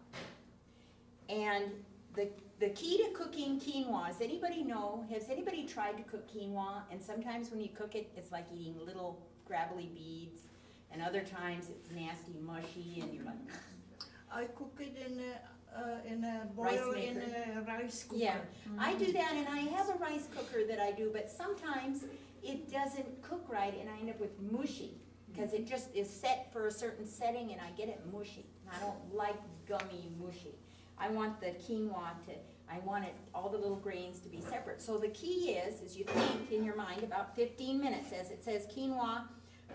And the key to cooking quinoa, does anybody know, has anybody tried to cook quinoa? And sometimes when you cook it, it's like eating little gravelly beads, and other times it's nasty, mushy, and you're like, I cook it in a Rice boil in maker. a rice cooker. yeah. I do that, and I have a rice cooker that I do, but sometimes it doesn't cook right, and I end up with mushy, because it just is set for a certain setting, and I get it mushy. And I don't like gummy mushy. I want the quinoa I want it, all the little grains to be separate. So the key is you think in your mind about 15 minutes, as it says quinoa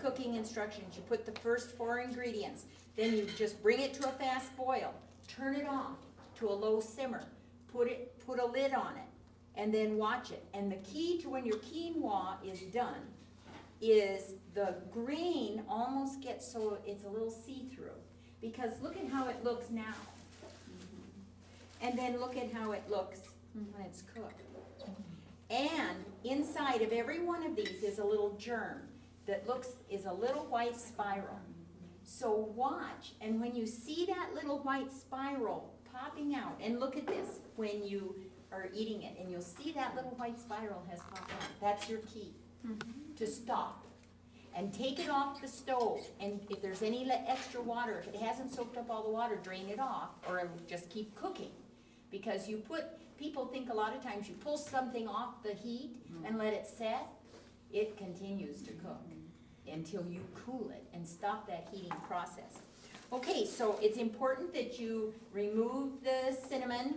cooking instructions. You put the first 4 ingredients, then you just bring it to a fast boil, turn it off to a low simmer, put a lid on it, and then watch it. And the key to when your quinoa is done is the grain almost gets so it's a little see-through. Because look at how it looks now. And then look at how it looks when it's cooked. And inside of every one of these is a little germ that is a little white spiral. So watch, and when you see that little white spiral popping out, and look at this when you are eating it, and you'll see that little white spiral has popped out. That's your key to stop. And take it off the stove, and if there's any extra water, if it hasn't soaked up all the water, drain it off, or it'll just keep cooking. Because people think a lot of times you pull something off the heat and let it set, it continues to cook until you cool it and stop that heating process. Okay, so it's important that you remove the cinnamon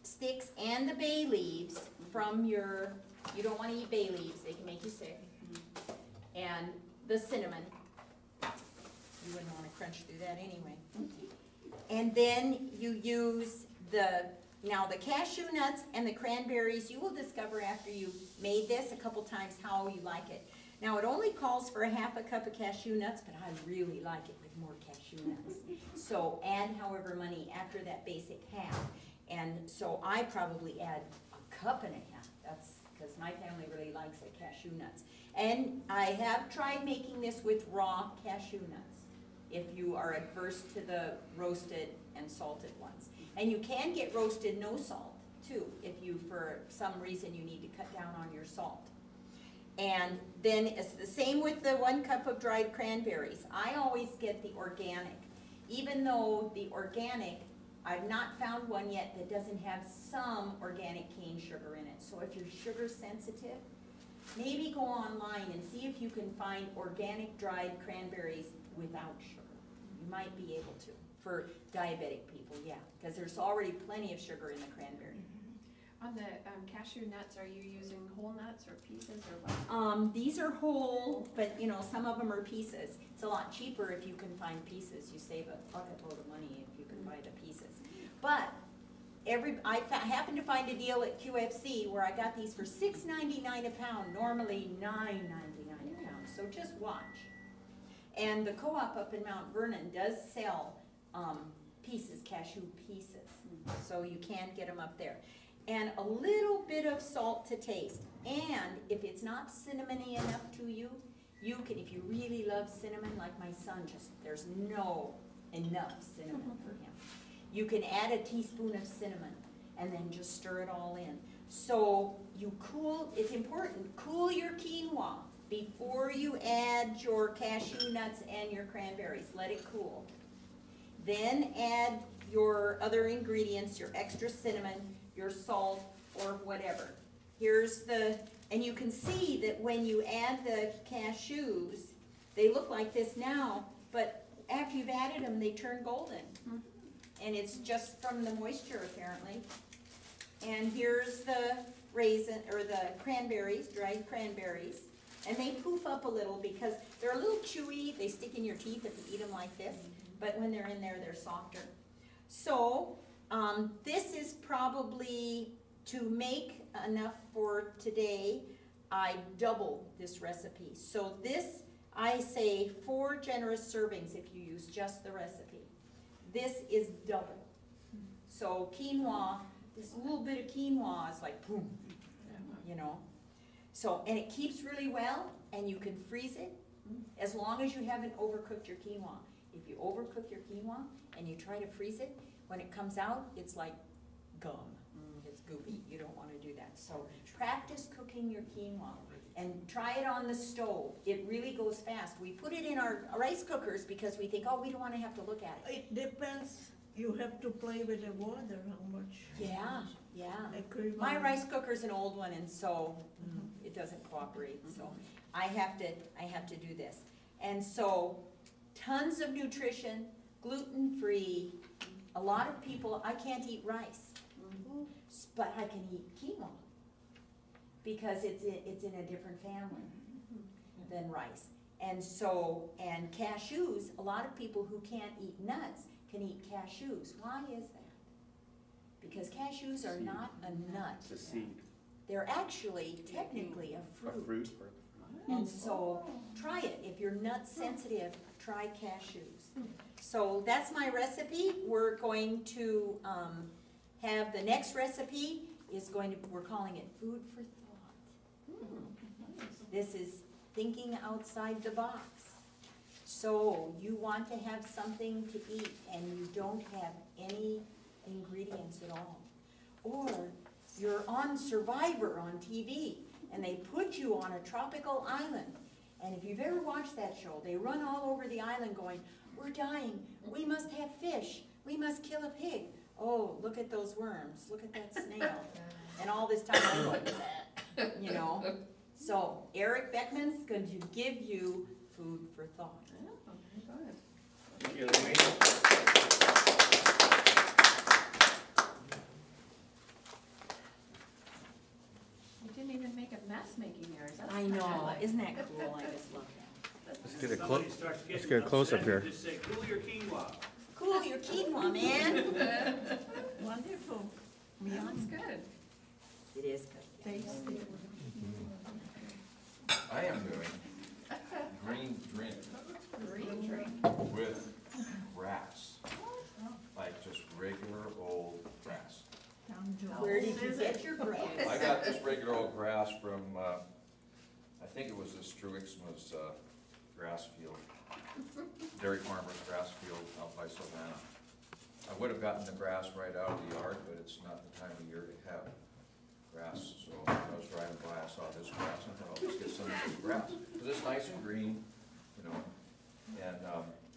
sticks and the bay leaves from you don't want to eat bay leaves, they can make you sick. And the cinnamon, you wouldn't want to crunch through that anyway. And then you use the cashew nuts and the cranberries. You will discover after you've made this a couple times how you like it. Now it only calls for a ½ cup of cashew nuts, but I really like it with more cashew nuts. So add however many after that basic half. And so I probably add a cup and a half. That's because my family really likes the cashew nuts. And I have tried making this with raw cashew nuts, if you are adverse to the roasted and salted ones. And you can get roasted no salt, too, if you, for some reason, you need to cut down on your salt. And then it's the same with the 1 cup of dried cranberries. I always get the organic, even though the organic, I've not found one yet that doesn't have some organic cane sugar in it. So if you're sugar sensitive, maybe go online and see if you can find organic dried cranberries without sugar. You might be able to, for diabetic people, yeah, because there's already plenty of sugar in the cranberry. On the cashew nuts, are you using whole nuts or pieces or what? These are whole, but some of them are pieces. It's a lot cheaper if you can find pieces. You save a bucket load of money if you can buy the pieces. But I happened to find a deal at QFC where I got these for $6.99 a pound, normally $9.99 a pound. So just watch. And the co-op up in Mount Vernon does sell pieces, cashew pieces. So you can get them up there. And a little bit of salt to taste. And if it's not cinnamony enough to you, you can, if you really love cinnamon, like my son, there's no enough cinnamon for him. You can add a teaspoon of cinnamon and then just stir it all in. So you it's important, cool your quinoa before you add your cashew nuts and your cranberries. Let it cool. Then add your other ingredients, your extra cinnamon, your salt, or whatever. And you can see that when you add the cashews, they look like this now, but after you've added them, they turn golden. And it's just from the moisture, apparently. And here's the the cranberries, dried cranberries. And they poof up a little because they're a little chewy. They stick in your teeth if you eat them like this. But when they're in there, they're softer. So this is probably, to make enough for today, I double this recipe. So this, I say 4 generous servings if you use just the recipe. This is double. So quinoa, this little bit of quinoa is like boom, So, and it keeps really well, and you can freeze it, as long as you haven't overcooked your quinoa. If you overcook your quinoa and you try to freeze it, when it comes out, it's like gum. It's goopy. You don't want to do that. So practice cooking your quinoa and try it on the stove. It really goes fast. We put it in our rice cookers because we think, oh, we don't want to have to look at it. It depends, you have to play with the water, how much. Yeah, yeah. I could My imagine. rice cooker's an old one, and so it doesn't cooperate, so I have to do this. And so, tons of nutrition, gluten-free. A lot of people, I can't eat rice, but I can eat quinoa because it's in a different family than rice. And so, and cashews, a lot of people who can't eat nuts can eat cashews. Why is that? Because cashews are not a nut. It's a seed. They're actually technically a A fruit. fruit. And so, try it. If you're nut sensitive, try cashews. So that's my recipe. We're going to have the next recipe is going to, we're calling it Food for Thought. This is thinking outside the box. So you want to have something to eat and you don't have any ingredients at all. Or you're on Survivor on TV and they put you on a tropical island. And if you've ever watched that show, they run all over the island going, we're dying, we must have fish, we must kill a pig. Oh, look at those worms, look at that snail. And all this time I'm going, you know. So Eric Beckman's going to give you food for thought. Thank you, Louise. You didn't even make a mess making yours. That's I know, fantastic. isn't that cool? I just love that. Let's get a Somebody starts let's getting get a close up upset, here. you just say, cool your quinoa. Cool your quinoa, man. Wonderful. Sounds good. It is good. Tasty. I am doing green drink Green drink. with grass, like just regular old grass. Where did you get your grass? I got this regular old grass from, I think it was this Truixma's grass field, dairy farmer's grass field out by Savannah. I would have gotten the grass right out of the yard, but it's not the time of year to have grass. So when I was driving by, I saw this grass, and I thought, I'll just get some of this grass. Because it's nice and green, you know. And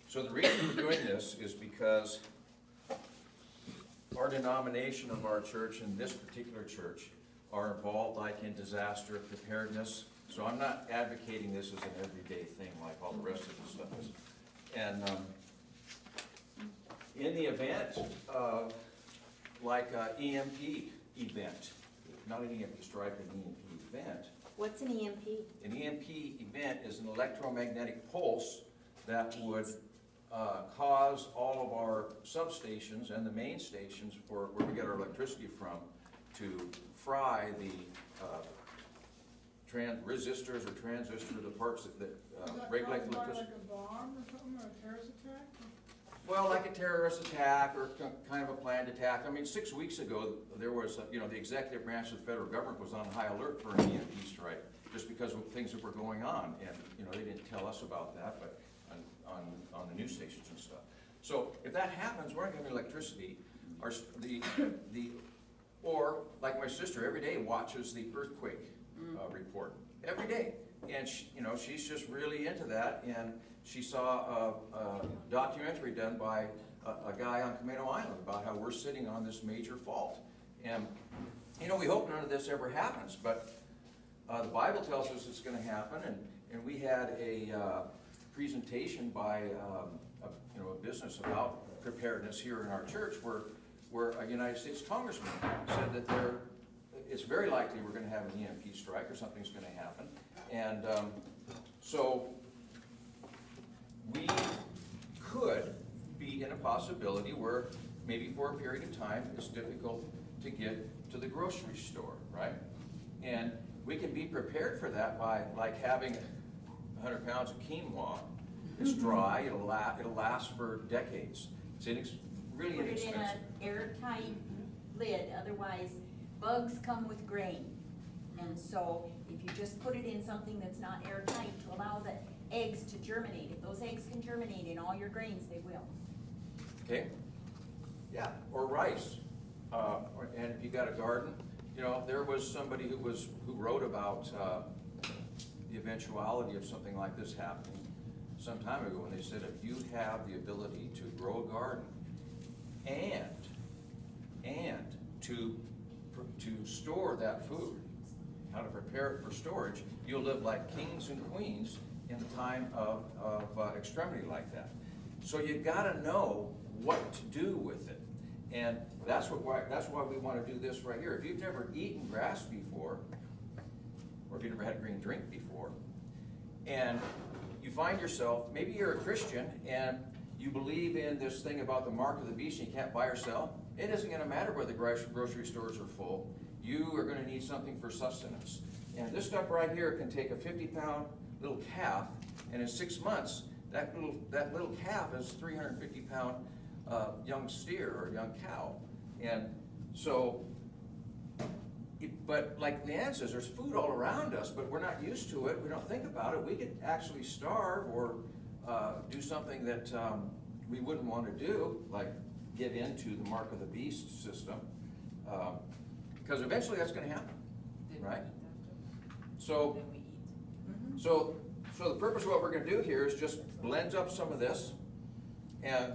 so the reason for doing this is because our denomination of our church and this particular church are involved like in disaster preparedness. So I'm not advocating this as an everyday thing like all the rest of the stuff is. And in the event of like an EMP event, not an EMP strike, an EMP event. What's an EMP? An EMP event is an electromagnetic pulse that would cause all of our substations and the main stations for where we get our electricity from to fry the resistors or transistors, the parts that regulate the electricity. Like a bomb or something, or a terrorist attack? Well, like a terrorist attack or kind of a planned attack. I mean, 6 weeks ago, there was, the executive branch of the federal government was on high alert for an EMP strike, just because of things that were going on. And, they didn't tell us about that, but on the news stations and stuff. So if that happens, we're not getting electricity. Or like my sister, every day watches the earthquake report, every day. And she's just really into that. And she saw a documentary done by a guy on Camino Island about how we're sitting on this major fault. And, we hope none of this ever happens, but the Bible tells us it's going to happen. And we had a presentation by a business about preparedness here in our church where a United States congressman said that it's very likely we're going to have an EMP strike or something's going to happen. And so we could be in a possibility where maybe for a period of time it's difficult to get to the grocery store, right? And we can be prepared for that by like having 100 pounds of quinoa. It's dry, it'll last for decades. It's really Put it in inexpensive. an airtight lid, otherwise bugs come with grain. And so If you just put it in something that's not airtight to allow the eggs to germinate, if those eggs can germinate in all your grains, they will. Okay? Yeah, or rice. And if you got a garden, you know, there was somebody who wrote about the eventuality of something like this happening some time ago, and they said if you have the ability to grow a garden and to store that food, how to prepare it for storage, you'll live like kings and queens in the time of extremity like that. So you gotta know what to do with it. And that's why we want to do this right here. If you've never eaten grass before, or if you've never had a green drink before, and you find yourself, maybe you're a Christian and you believe in this thing about the mark of the beast and you can't buy or sell, it isn't going to matter whether the grocery stores are full. You are going to need something for sustenance. And this stuff right here can take a 50-pound little calf, and in 6 months, that little calf is 350-pound young steer or young cow. And so, but like Leanne says, there's food all around us, but we're not used to it. We don't think about it. We could actually starve or do something that we wouldn't want to do, like give in to the mark of the beast system, because eventually that's going to happen, right? So, so the purpose of what we're going to do here is just blend up some of this and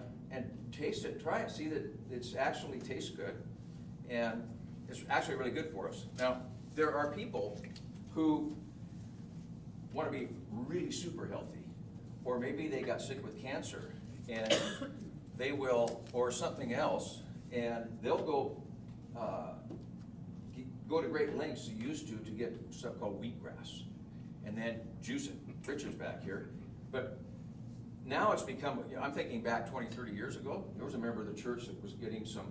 taste it, try it, see that it actually tastes good, and it's actually really good for us. Now, there are people who want to be really super healthy, or maybe they got sick with cancer, and they will, or something else, and they'll go to great lengths to get stuff called wheatgrass, and then juice it. Richard's back here, but now it's become, you know, I'm thinking back 20, 30 years ago, there was a member of the church that was getting some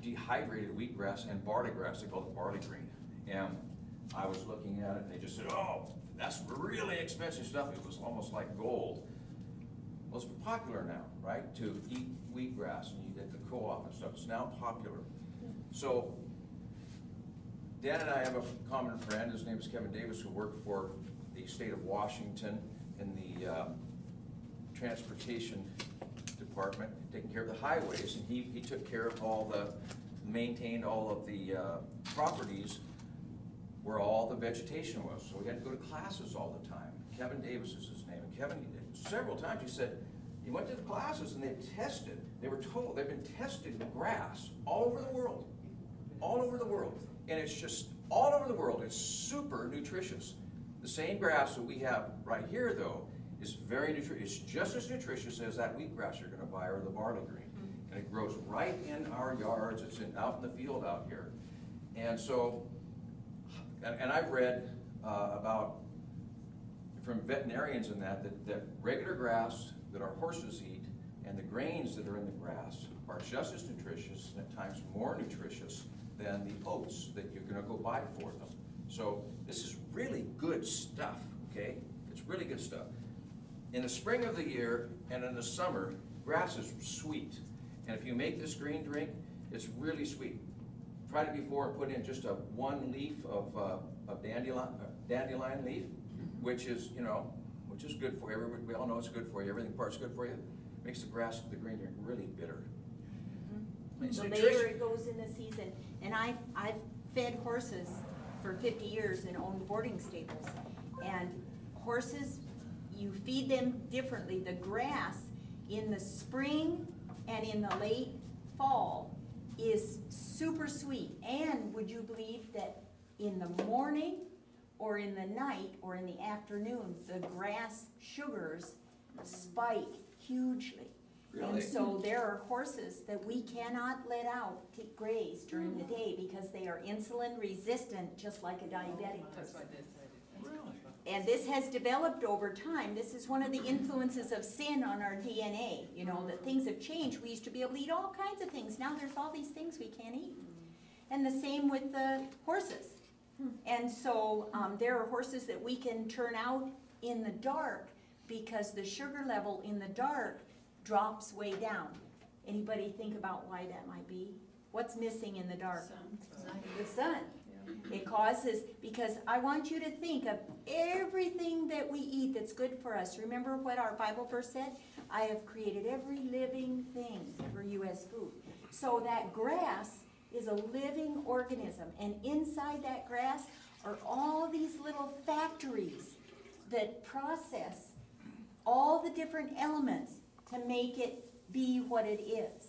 dehydrated wheatgrass and barley grass, they called it barley green. And I was looking at it and they just said, oh, that's really expensive stuff. It was almost like gold. Well, it's popular now, right? To eat wheatgrass, and you get the co-op and stuff. It's now popular. So Dan and I have a common friend, his name is Kevin Davis, who worked for the state of Washington in the transportation department, taking care of the highways, and he took care of maintained all of the properties where all the vegetation was. So we had to go to classes all the time. Kevin Davis is his name. And Kevin, several times he said, he went to the classes and they were told, they've been testing the grass all over the world. All over the world. And it's just, all over the world, it's super nutritious. The same grass that we have right here, though, is very nutritious. It's just as nutritious as that wheatgrass you're going to buy or the barley green. And it grows right in our yards. It's out in the field out here. And so, and I've read about, from veterinarians and that regular grass that our horses eat and the grains that are in the grass are just as nutritious and at times more nutritious than the oats that you're going to go buy for them. So this is really good stuff, okay? It's really good stuff. In the spring of the year and in the summer, grass is sweet. And if you make this green drink, it's really sweet. Tried it before and put in just one leaf of dandelion leaf, which is, you know, which is good for you. We all know it's good for you. Everything part's good for you. Makes the grass, the green drink, really bitter. The later it goes in the season, and I've fed horses for 50 years and owned boarding stables, and horses, you feed them differently. The grass in the spring and in the late fall is super sweet, and would you believe that in the morning or in the night or in the afternoon, the grass sugars spike hugely. Really? And so there are horses that we cannot let out to graze during the day because they are insulin resistant, just like a diabetic person. Really? And this has developed over time. This is one of the influences of sin on our DNA, you know, that things have changed. We used to be able to eat all kinds of things. Now there's all these things we can't eat. And the same with the horses. And so there are horses that we can turn out in the dark because the sugar level in the dark drops way down. Anybody think about why that might be? What's missing in the dark? The sun. It causes, because I want you to think of everything that we eat that's good for us. Remember what our Bible verse said? I have created every living thing for you as food. So that grass is a living organism, and inside that grass are all these little factories that process all the different elements to make it be what it is.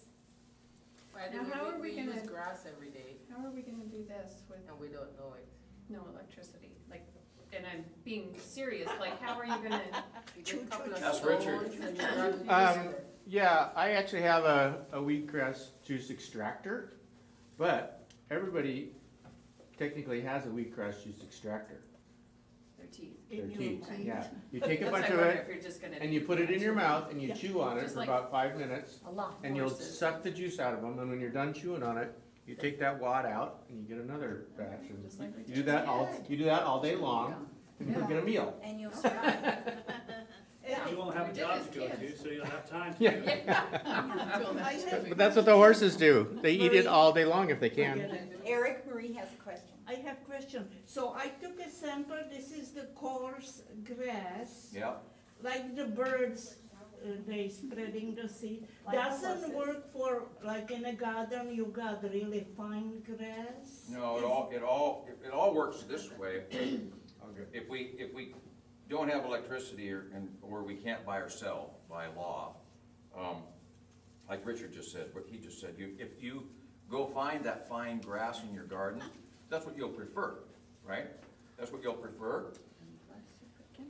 Now, how are we gonna, use grass every day, how are we gonna do this with and we don't know it. no electricity? Like, and I'm being serious, like, how are you gonna? You get a couple of That's Richard. stones and you rub Yeah, I actually have a wheatgrass juice extractor, but everybody technically has a wheatgrass juice extractor. Their teeth. Their teeth, yeah. You take a That's bunch why I of wonder it if you're just gonna. and you put it in your mouth and you chew on it Just for like- about 5 minutes. A lot. And you'll horses. suck the juice out of them, and when you're done chewing on it, you take that wad out and you get another batch. And Just like we you do that all day long, and you'll get a meal. And you'll survive. You won't have a We did job as to go to, kids. so you'll have time to. Yeah. I have, But that's what the horses do. They eat it all day long if they can. Eric Marie has a question. I have question. So I took a sample, this is the coarse grass, Yeah, like the birds, they spreading the seed. Like Doesn't horses. work for, like in a garden, you got really fine grass? no, it all works this way. If we don't have electricity or we can't buy or sell by law, like Richard just said, what he just said, if you go find that fine grass in your garden, that's what you'll prefer, right? That's what you'll prefer.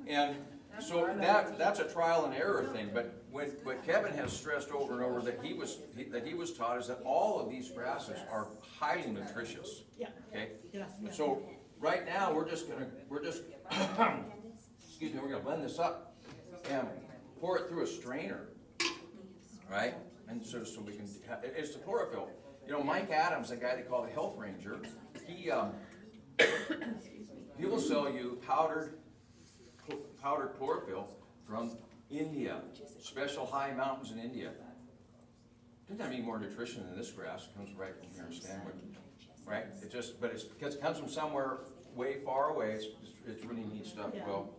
And so that's a trial and error thing, but what Kevin has stressed over and over that he was taught is that all of these grasses are highly nutritious, Yeah, okay? yeah, yeah. So right now, we're just excuse me, we're gonna blend this up and pour it through a strainer, right? And so we can, it's the chlorophyll. You know, Mike Adams, the guy they call the Health Ranger, he will sell you powdered chlorophyll from India, special high mountains in India. Doesn't have any more nutrition than this grass. It comes right from here in Stanwood, right? But it's because it comes from somewhere way far away. It's really neat stuff. Yeah. Well,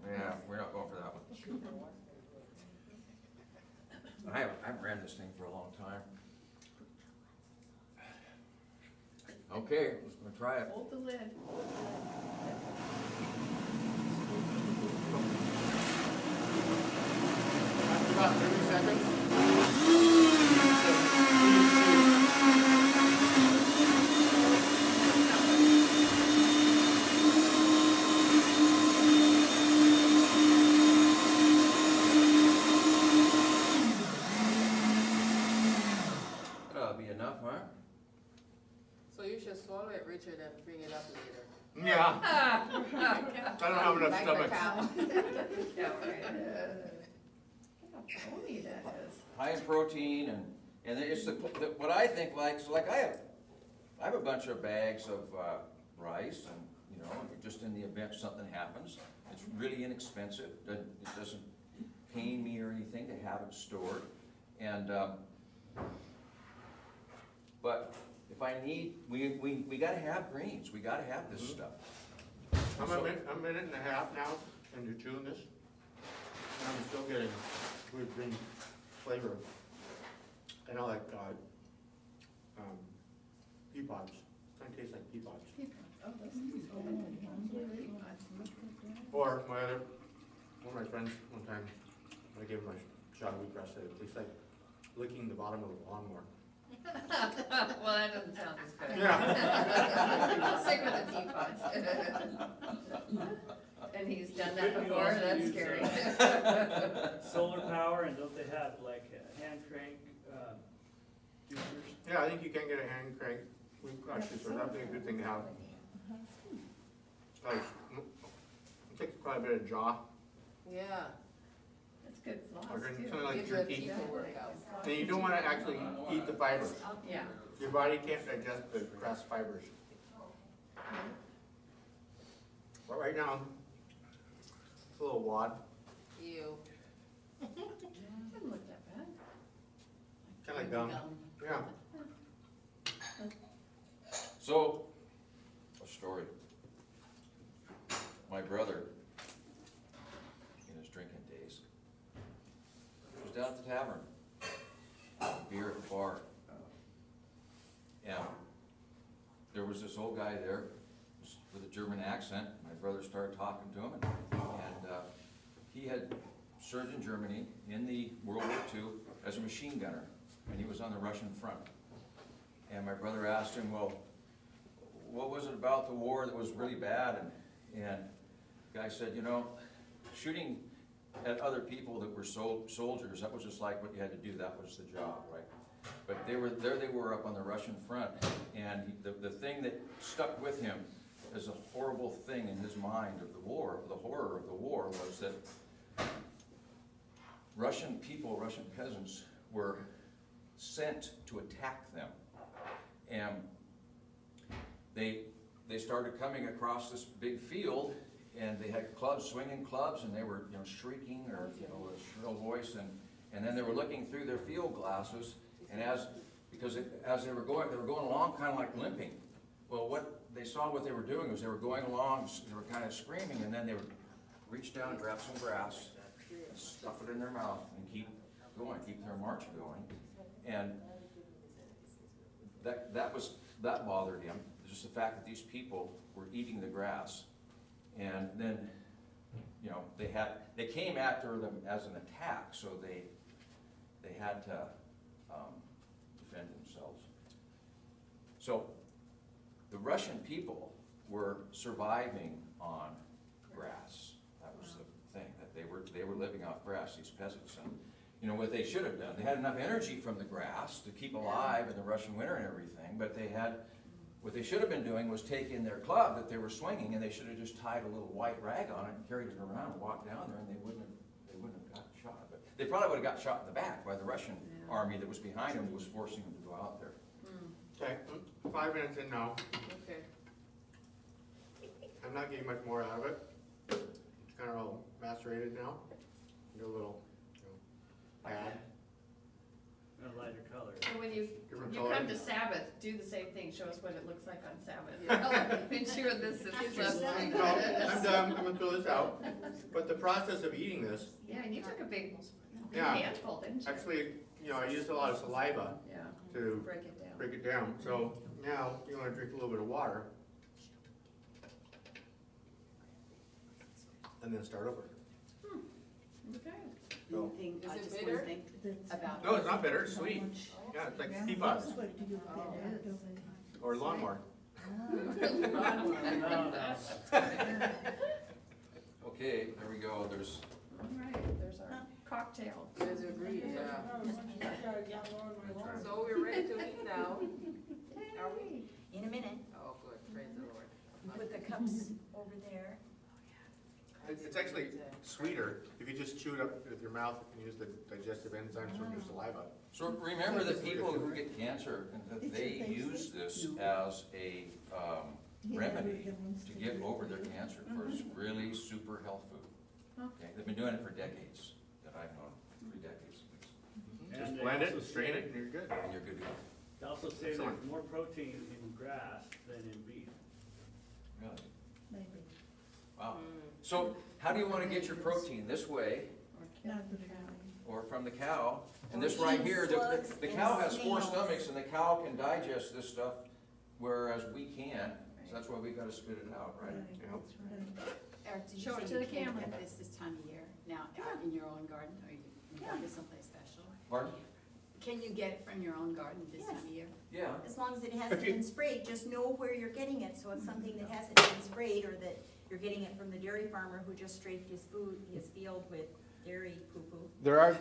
yeah, we're not going for that one. I haven't ran this thing for a long time. Okay, I'm gonna try it. Hold the lid. After about 30 seconds. That'll be enough, huh? So you should swallow it, Richard, and bring it up later. Yeah. I don't have enough Like the stomach. cow. Yeah, right. How phony that is. High in protein and it's what I think like, so like I have a bunch of bags of rice and, you know, just in the event something happens, it's really inexpensive. It doesn't pain me or anything to have it stored. And, but if I need, we gotta have greens, we gotta have this stuff. I'm a minute and a half now into chewing this, and I'm still getting good green flavor. And I like pea pods. Kind of tastes like pea pods. Or one of my friends one time, I gave him a shot of wheatgrass, said it tastes like licking the bottom of a lawnmower. Well, that doesn't sound as good. Yeah. I'll stick with the teapots. And he's done that Couldn't you before, also that's use, scary. Solar power, and don't they have like hand crank juicers? Yeah, I think you can get a hand crank wheatgrass juicer. That'd be a good thing to have. Like, it takes quite a bit of jaw. Yeah. That's good floss Or too. something like Gives your jerky. teeth a workout. And you don't want to actually eat the fibers. Yeah. Your body can't digest the grass fibers. But right now, it's a little wad, Ew. Doesn't look that bad. kind of like gum. Yeah. So, story. My brother, in his drinking days, was down at the tavern, beer at the bar. And there was this old guy there with a German accent. My brother started talking to him, and he had served in Germany in the World War II as a machine gunner, and he was on the Russian front. And my brother asked him, well, what was it about the war that was really bad? And the guy said, you know, shooting at other people that were soldiers, that was just like what you had to do, that was the job, right? But they were up on the Russian front, and the thing that stuck with him as a horrible thing in his mind of the war, the horror of the war, was that Russian people, Russian peasants, were sent to attack them. And they started coming across this big field, and they had clubs, swinging clubs, and they were, you know, shrieking or, you know, a shrill voice, and then they were looking through their field glasses, and as they were going along kind of like limping. Well, what they were doing was they were going along, they were kind of screaming, and then they would reach down and grab some grass, and stuff it in their mouth, and keep going, keep their march going. And that bothered him, just the fact that these people were eating the grass. And then, you know, they came after them as an attack, so they had to defend themselves. So the Russian people were surviving on grass. That was the thing, that they were living off grass, these peasants. And you know what they should have done, they had enough energy from the grass to keep alive in the Russian winter and everything, but what they should have been doing was taking their club that they were swinging, and they should have just tied a little white rag on it and carried it around and walked down there, and they wouldn't have gotten shot. But they probably would have got shot in the back by the Russian army that was behind them, that was forcing them to go out there. Okay, 5 minutes in now. Okay. I'm not getting much more out of it. It's kind of all macerated now. Do a little, add. A lighter color. So when you Different come color. to Sabbath, do the same thing, show us what it looks like on Sabbath. Make sure this is less than No, I'm done, I'm gonna throw this out. But the process of eating this, Yeah, and you took a big Yeah. handful, didn't you? actually, you know, I used a lot of saliva Yeah, to break it down. break it down. So now you wanna drink a little bit of water. And then start over. Okay. So, Is it bitter? About. no, it's not bitter, it's sweet. Yeah, it's like Peapods or lawnmower. Okay, there we go, there's, All right, there's our cocktail. There's a breeze, So we're ready to eat now. Are we? In a minute. Oh, good, praise the Lord. Put the cups over there. It's actually sweeter if you just chew it up with your mouth and use the digestive enzymes from your saliva. so remember that people who get cancer, they use this as a remedy to get over their cancer, for it's really super health food. Okay, they've been doing it for decades, that I've known, 3 decades at least, Just And they blend it also and strain say- it and you're good. and you're good to go. They also say there's Excellent. more protein in grass than in beef. Really? Maybe. Wow. So how do you want to get your protein? This way, or from the cow? And this right here, the cow has 4 stomachs, and the cow can digest this stuff, whereas we can't. So that's why we gotta spit it out, right? Eric, did you Show it say to you the can't camera. get this time of year? Now, in your own garden, or you got this someplace special? Pardon? Can you get it from your own garden this time of year? Yeah. As long as it hasn't If you- been sprayed, just know where you're getting it, so it's something that hasn't been sprayed, or that you're getting it from the dairy farmer who just strafed his field with dairy poo-poo. There are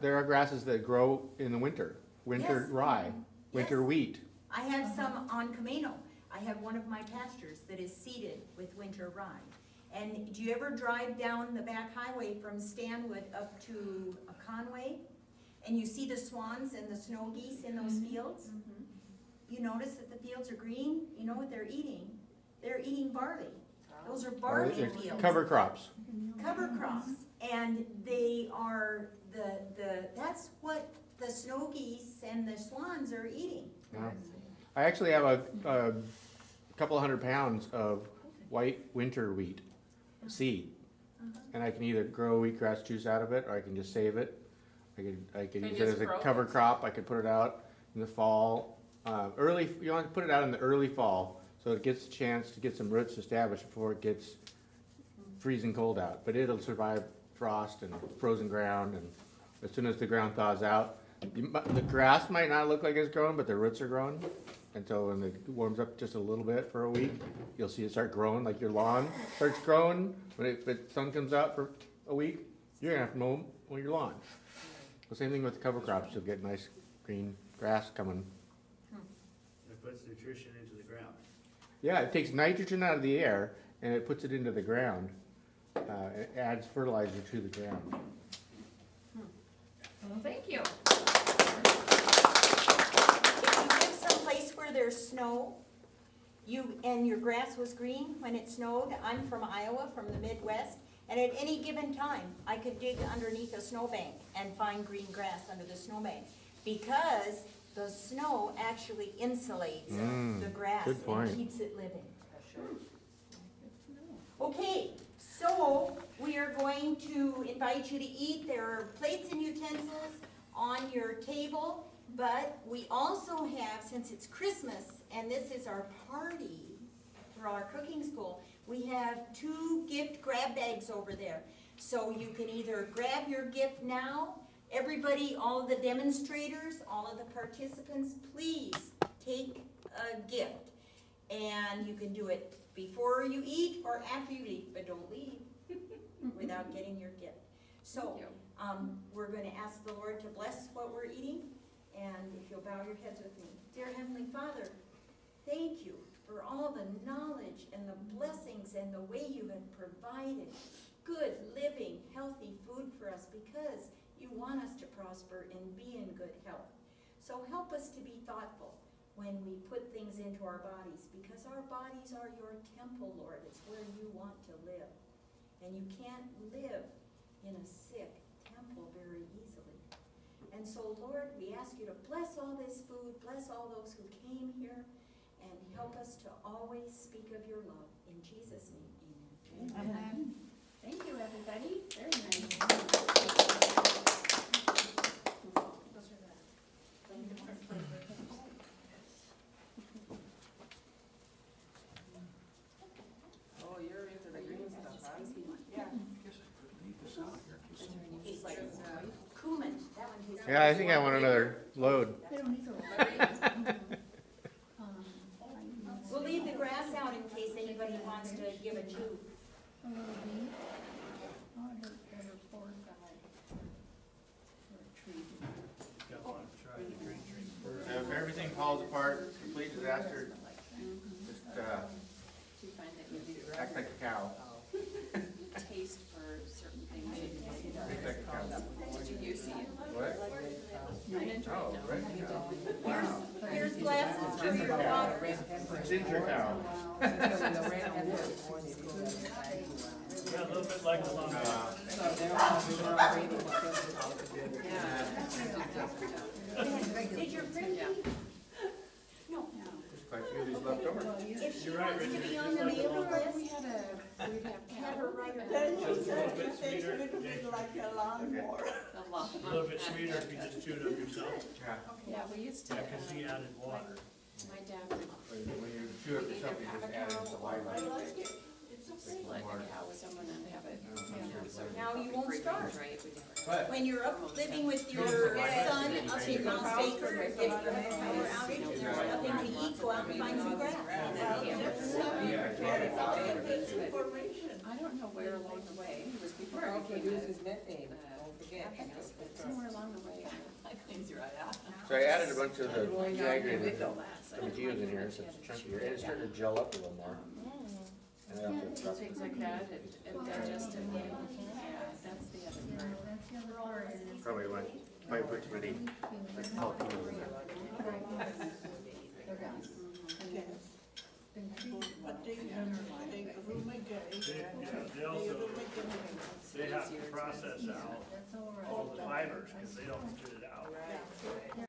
there are grasses that grow in the winter. Winter Yes. rye, winter Yes. wheat. I have some on Camino. I have one of my pastures that is seeded with winter rye. And do you ever drive down the back highway from Stanwood up to Conway? And you see the swans and the snow geese in those fields? You notice that the fields are green? You know what they're eating? They're eating barley. Those are barley They're fields. Cover crops. Cover crops. And they are that's what the snow geese and the swans are eating. Yeah. I actually have a couple of 100 pounds of white winter wheat seed. And I can either grow wheatgrass juice out of it, or I can just save it. I could use it as a cover crop. I could put it out in the fall. You want to put it out in the early fall, so it gets a chance to get some roots established before it gets freezing cold out. But it'll survive frost and frozen ground, and as soon as the ground thaws out, the grass might not look like it's growing, but the roots are growing. And so when it warms up just a little bit for a week, you'll see it start growing, like your lawn starts growing. When the sun comes out for a week, you're gonna have to mow your lawn. The same thing with the cover crops. You'll get nice green grass coming. It puts nutrition into the ground. Yeah, it takes nitrogen out of the air and it puts it into the ground. It adds fertilizer to the ground. Well, thank you. If you live someplace where there's snow, and your grass was green when it snowed, I'm from Iowa, from the Midwest, and at any given time, I could dig underneath a snowbank and find green grass under the snowbank, because the snow actually insulates the grass good point. and keeps it living. Okay, so we are going to invite you to eat. There are plates and utensils on your table, but we also have, since it's Christmas and this is our party for our cooking school, we have 2 gift grab bags over there. So you can either grab your gift now. Everybody, all of the demonstrators, all of the participants, please take a gift. And you can do it before you eat or after you eat, but don't leave without getting your gift. So we're going to ask the Lord to bless what we're eating. And if you'll bow your heads with me. Dear Heavenly Father, thank you for all the knowledge and the blessings and the way you have provided good, living, healthy food for us, because you want us to prosper and be in good health. So help us to be thoughtful when we put things into our bodies, because our bodies are your temple, Lord. It's where you want to live. And you can't live in a sick temple very easily. And so, Lord, we ask you to bless all this food, bless all those who came here, and help us to always speak of your love. In Jesus' name, amen. Amen. Thank you, everybody. Very nice. Oh, you're into the green stuff, huh? Yeah. It's like cumin. That one tastes Yeah, I think I want another load. We'll leave the grass out in case anybody wants to give a chew. A little bit. Oh, I heard better for a guy. For a tree. Got one, try the green tree first. If everything falls apart, complete disaster, just Do you find that you act like a cow. taste for certain things? Act like a cow. Did you see it? What? Oh, right. Here's glasses for your water. Ginger cow. Yeah, a little bit like the long Did your friend leave? No. Quite a few of these left over. If she You're right, wants to Richard, be it's on the just like mailing the list, Have have her write her. Just a little bit sweeter. A little bit sweeter if you just chewed up yourself. Yeah, we used to, Yeah, 'cause he added water. my dad would When you chew up yourself, you just add in saliva. let a cow with someone and have it. Now you won't starve. But When you're up living with your son up in Mount Baker, if you have a power outage and there's nothing to eat, go out and find some grass. I don't know where along the way, it was before I became somewhere along the way, I cleaned your eye out. So I added a bunch of the dehydrated tortillas in here, so it's chunkier, and it's starting to gel up a little more. And I also Things like that, and digestive, yeah, that's the other part. That's the other part. probably might put too many jalapenos in there. They also, they have to process out all the fibers, because they don't spit it out.